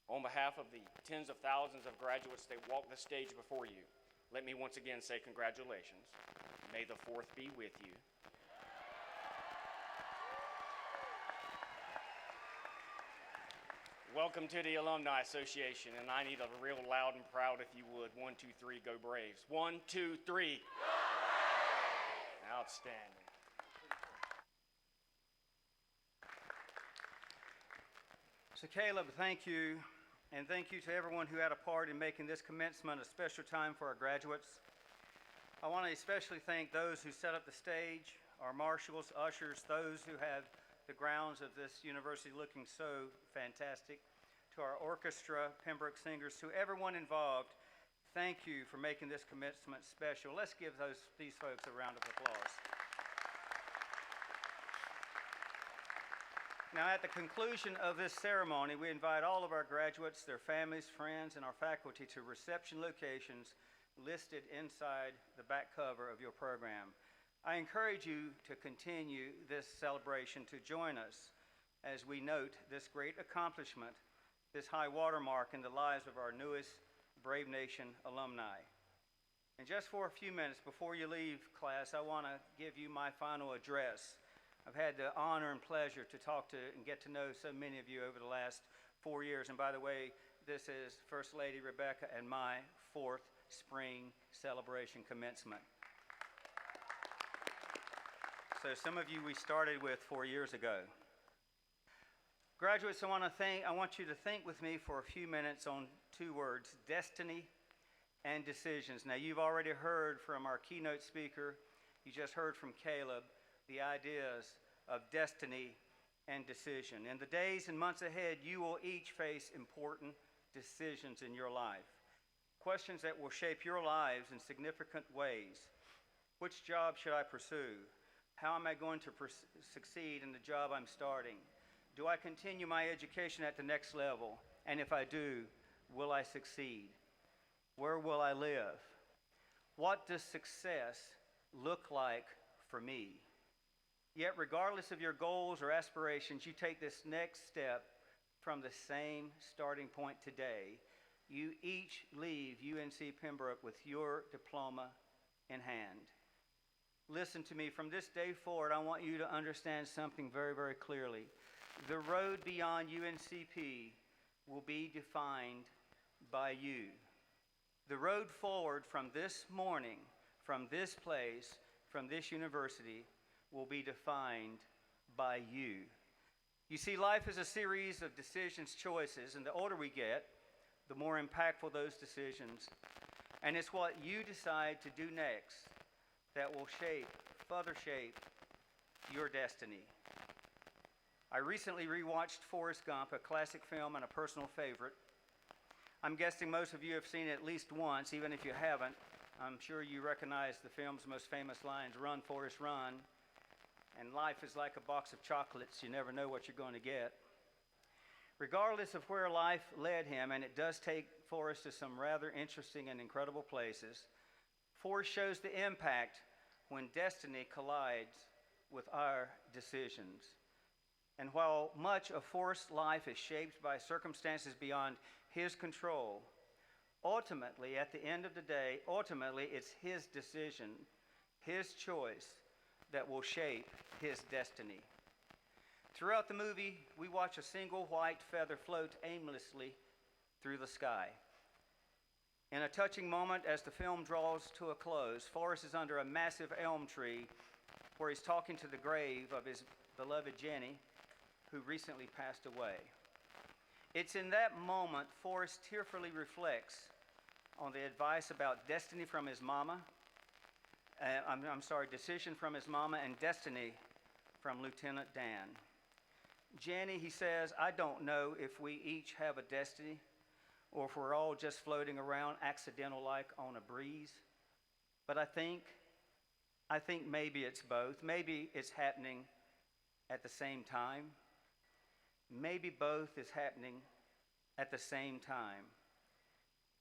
On behalf of the tens of thousands of graduates that walk the stage before you, let me once again say congratulations. May the 4th be with you. Welcome to the Alumni Association, and I need a real loud and proud, if you would. 1, 2, 3, go Braves. 1, 2, 3. Go Braves! Outstanding. So Caleb, thank you, and thank you to everyone who had a part in making this commencement a special time for our graduates. I want to especially thank those who set up the stage, our marshals, ushers, those who have the grounds of this university looking so fantastic, to our orchestra, Pembroke singers, to everyone involved. Thank you for making this commencement special. Let's give these folks a round of applause. Now, at the conclusion of this ceremony, we invite all of our graduates, their families, friends, and our faculty to reception locations listed inside the back cover of your program. I encourage you to continue this celebration, to join us as we note this great accomplishment, this high watermark in the lives of our newest Brave Nation alumni. And just for a few minutes before you leave, class, I want to give you my final address. I've had the honor and pleasure to talk to and get to know so many of you over the last 4 years. And by the way, this is First Lady Rebecca and my 4th spring celebration commencement. So some of you we started with 4 years ago. Graduates, I want you to think with me for a few minutes on 2 words, destiny and decisions. Now, you've already heard from our keynote speaker, you just heard from Caleb, the ideas of destiny and decision. In the days and months ahead, you will each face important decisions in your life. Questions that will shape your lives in significant ways. Which job should I pursue? How am I going to succeed in the job I'm starting? Do I continue my education at the next level? And if I do, will I succeed? Where will I live? What does success look like for me? Yet, regardless of your goals or aspirations, you take this next step from the same starting point today. You each leave UNC Pembroke with your diploma in hand. Listen to me, from this day forward, I want you to understand something very, very clearly. The road beyond UNCP will be defined by you. The road forward from this morning, from this place, from this university, will be defined by you. You see, life is a series of decisions, choices, and the older we get, the more impactful those decisions. And it's what you decide to do next that will further shape your destiny. I recently rewatched Forrest Gump, a classic film and a personal favorite. I'm guessing most of you have seen it at least once. Even if you haven't, I'm sure you recognize the film's most famous lines, "Run, Forrest, run." And life is like a box of chocolates. You never know what you're going to get. Regardless of where life led him, and it does take Forrest to some rather interesting and incredible places, Forrest shows the impact when destiny collides with our decisions. And while much of Forrest's life is shaped by circumstances beyond his control, ultimately, at the end of the day, it's his decision, his choice, that will shape his destiny. Throughout the movie, we watch a single white feather float aimlessly through the sky. In a touching moment, as the film draws to a close, Forrest is under a massive elm tree where he's talking to the grave of his beloved Jenny, who recently passed away. It's in that moment Forrest tearfully reflects on the advice about destiny from his mama, decision from his mama, and destiny from Lieutenant Dan. Jenny, he says, I don't know if we each have a destiny or if we're all just floating around accidental-like on a breeze, but I think maybe it's both. Maybe it's happening at the same time. Maybe both is happening at the same time.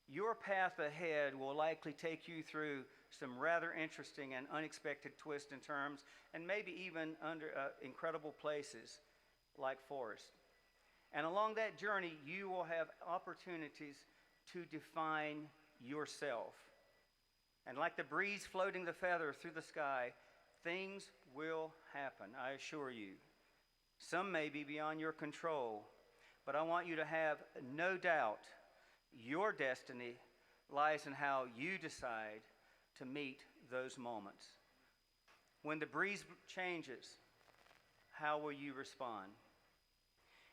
Your path ahead will likely take you through some rather interesting and unexpected twists and turns, and maybe even under incredible places like Forrest. And along that journey, you will have opportunities to define yourself. And like the breeze floating the feather through the sky, things will happen, I assure you. Some may be beyond your control, but I want you to have no doubt your destiny lies in how you decide to meet those moments. When the breeze changes, how will you respond?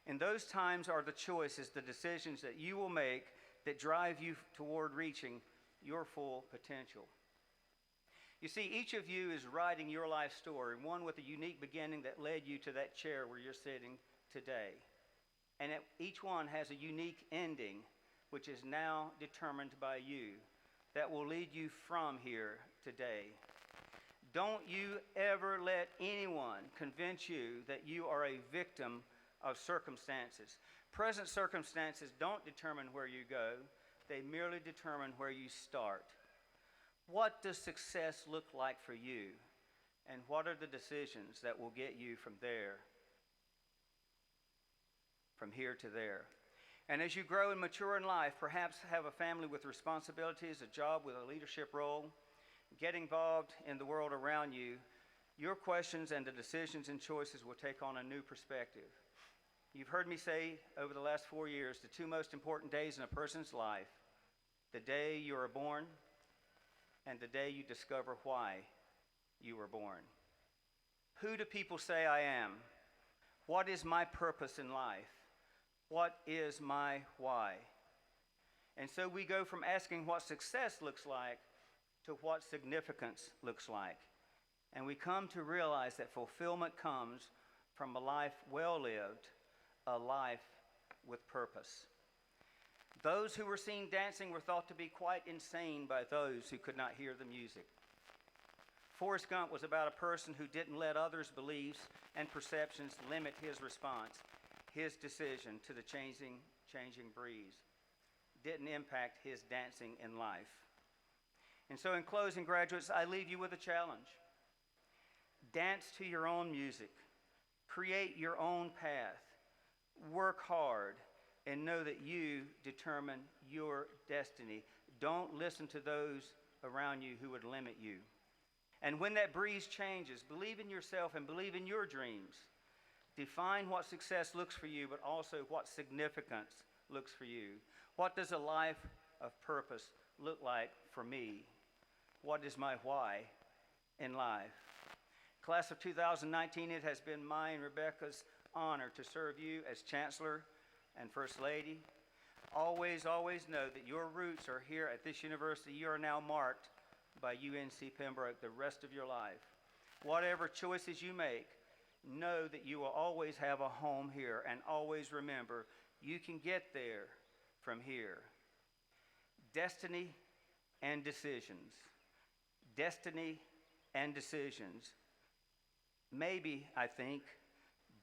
And those times are the choices, the decisions that you will make that drive you toward reaching your full potential. You see, each of you is writing your life story, one with a unique beginning that led you to that chair where you're sitting today. And each one has a unique ending, which is now determined by you, that will lead you from here today. Don't you ever let anyone convince you that you are a victim of circumstances. Present circumstances don't determine where you go. They merely determine where you start. What does success look like for you? And what are the decisions that will get you from here to there? And as you grow and mature in life, perhaps have a family with responsibilities, a job with a leadership role, get involved in the world around you, your questions and the decisions and choices will take on a new perspective. You've heard me say over the last 4 years, the two most important days in a person's life, the day you are born and the day you discover why you were born. Who do people say I am? What is my purpose in life? What is my why? And so we go from asking what success looks like to what significance looks like. And we come to realize that fulfillment comes from a life well lived, a life with purpose. Those who were seen dancing were thought to be quite insane by those who could not hear the music. Forrest Gump was about a person who didn't let others' beliefs and perceptions limit his response, his decision to the changing breeze. Didn't impact his dancing in life. And so in closing, graduates, I leave you with a challenge. Dance to your own music. Create your own path. Work hard and know that you determine your destiny. Don't listen to those around you who would limit you. And when that breeze changes, believe in yourself and believe in your dreams. Define what success looks for you, but also what significance looks for you. What does a life of purpose look like for me? What is my why in life? Class of 2019, it has been mine and Rebecca's honor to serve you as Chancellor and First Lady. Always, always know that your roots are here at this university. You are now marked by UNC Pembroke the rest of your life. Whatever choices you make, know that you will always have a home here, and always remember, you can get there from here. Destiny and decisions. Destiny and decisions. Maybe, I think,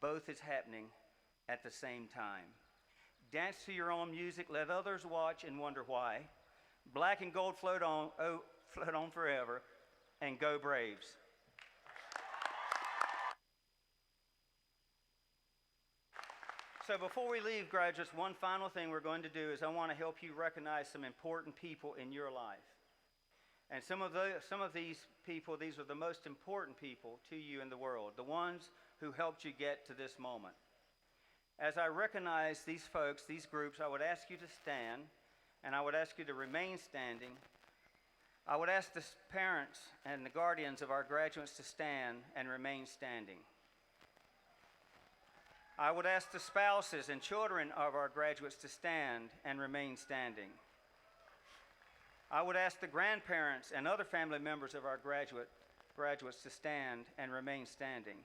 both is happening at the same time. Dance to your own music, let others watch and wonder why. Black and gold float on forever, and go Braves. So before we leave, graduates, one final thing we're going to do is I want to help you recognize some important people in your life. And some of these people, these are the most important people to you in the world, the ones who helped you get to this moment. As I recognize these folks, these groups, I would ask you to stand, and I would ask you to remain standing. I would ask the parents and the guardians of our graduates to stand and remain standing. I would ask the spouses and children of our graduates to stand and remain standing. I would ask the grandparents and other family members of our graduates to stand and remain standing.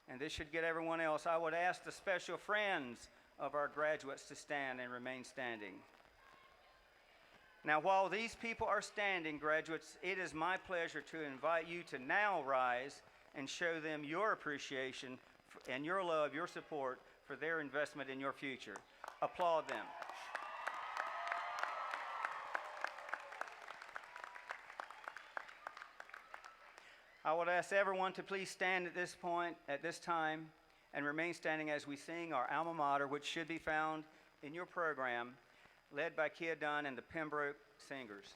And this should get everyone else. I would ask the special friends of our graduates to stand and remain standing. Now, while these people are standing, graduates, it is my pleasure to invite you to now rise and show them your appreciation and your love, your support for their investment in your future. Applaud them. I would ask everyone to please stand at this point, at this time, and remain standing as we sing our alma mater, which should be found in your program, led by Kia Dunn and the Pembroke Singers.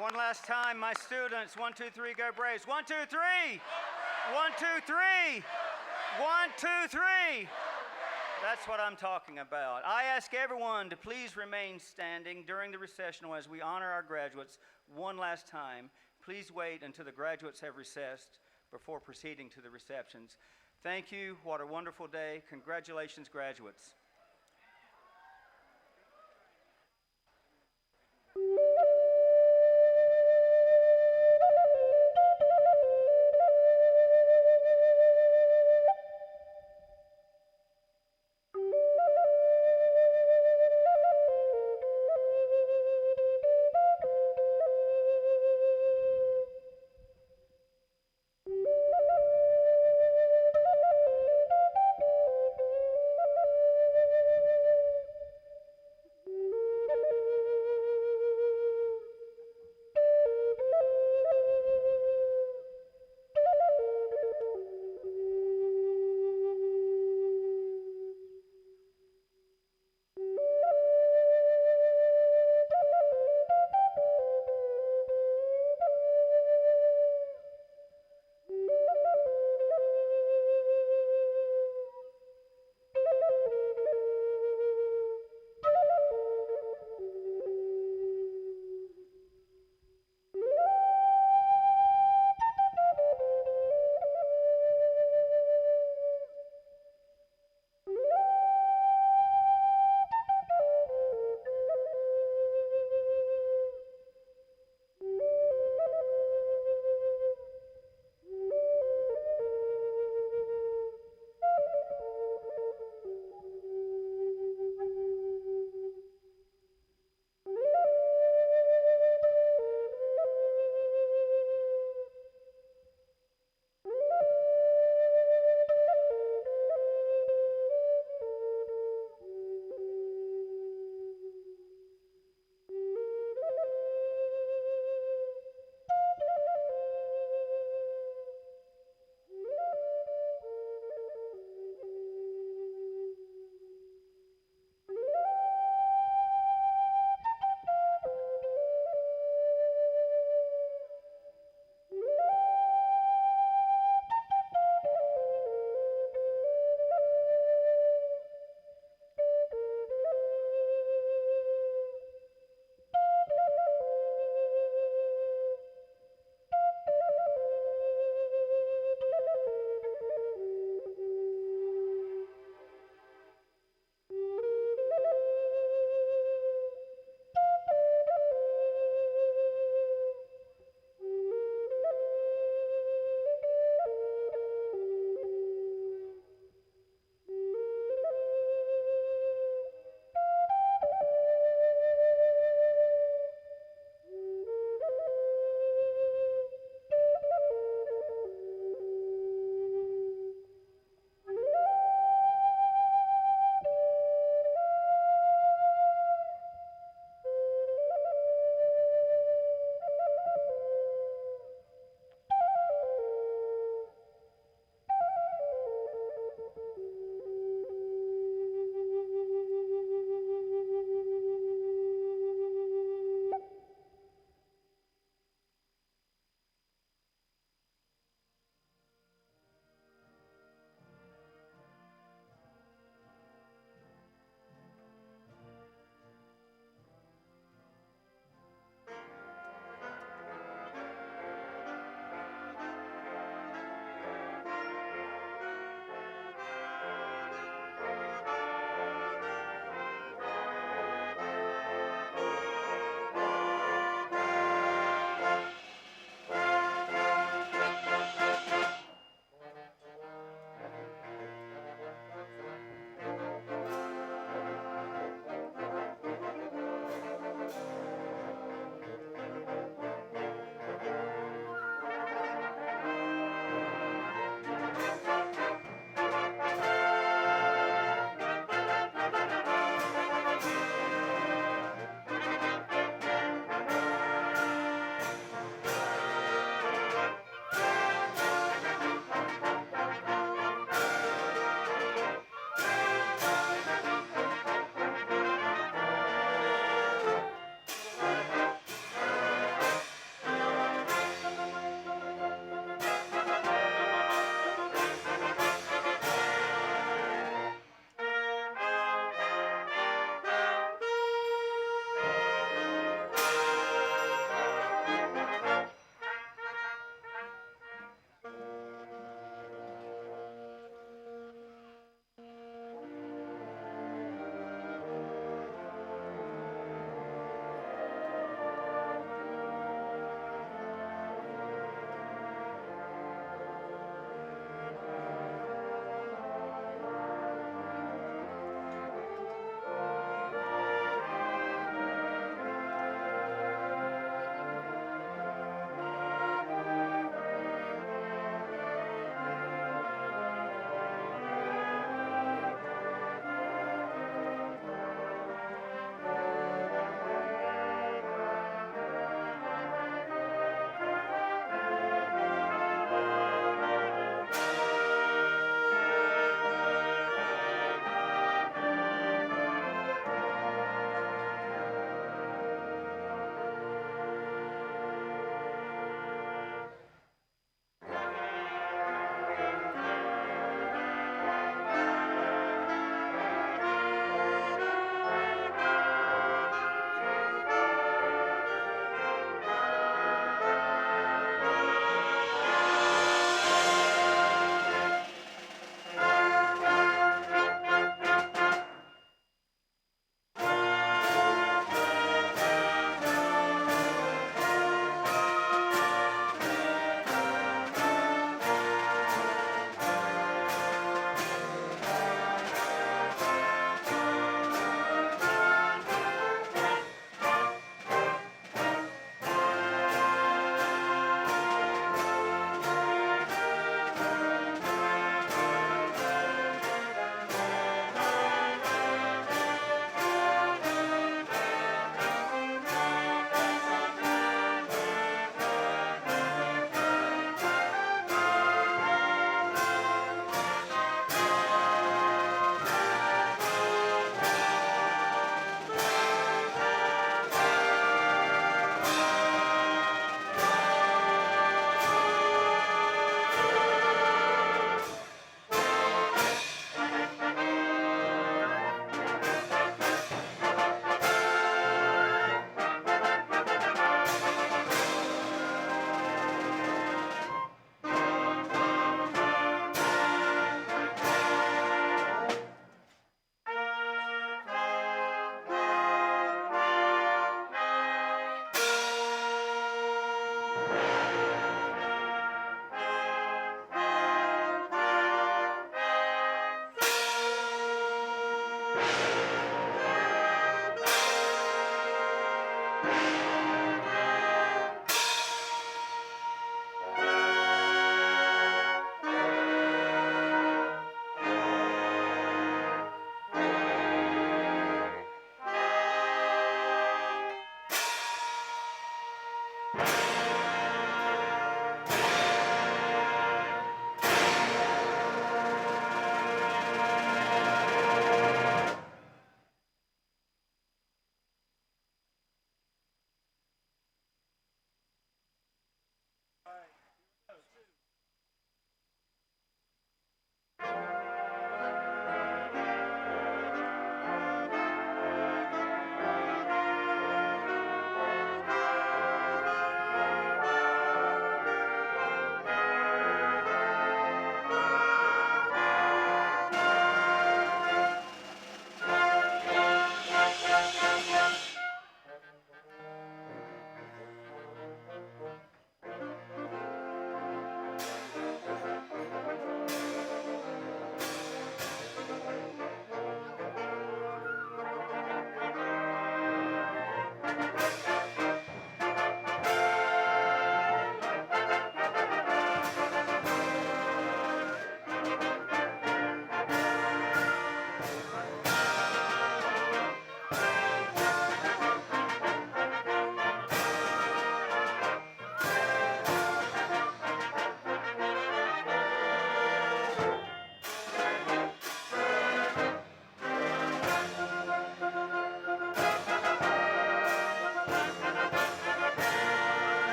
One last time, my students. 1, 2, 3, go Braves. 1, 2, 3. 1, 2, 3. 1, 2, 3. That's what I'm talking about. I ask everyone to please remain standing during the recessional as we honor our graduates one last time. Please wait until the graduates have recessed before proceeding to the receptions. Thank you. What a wonderful day. Congratulations, graduates.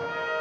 Thank you.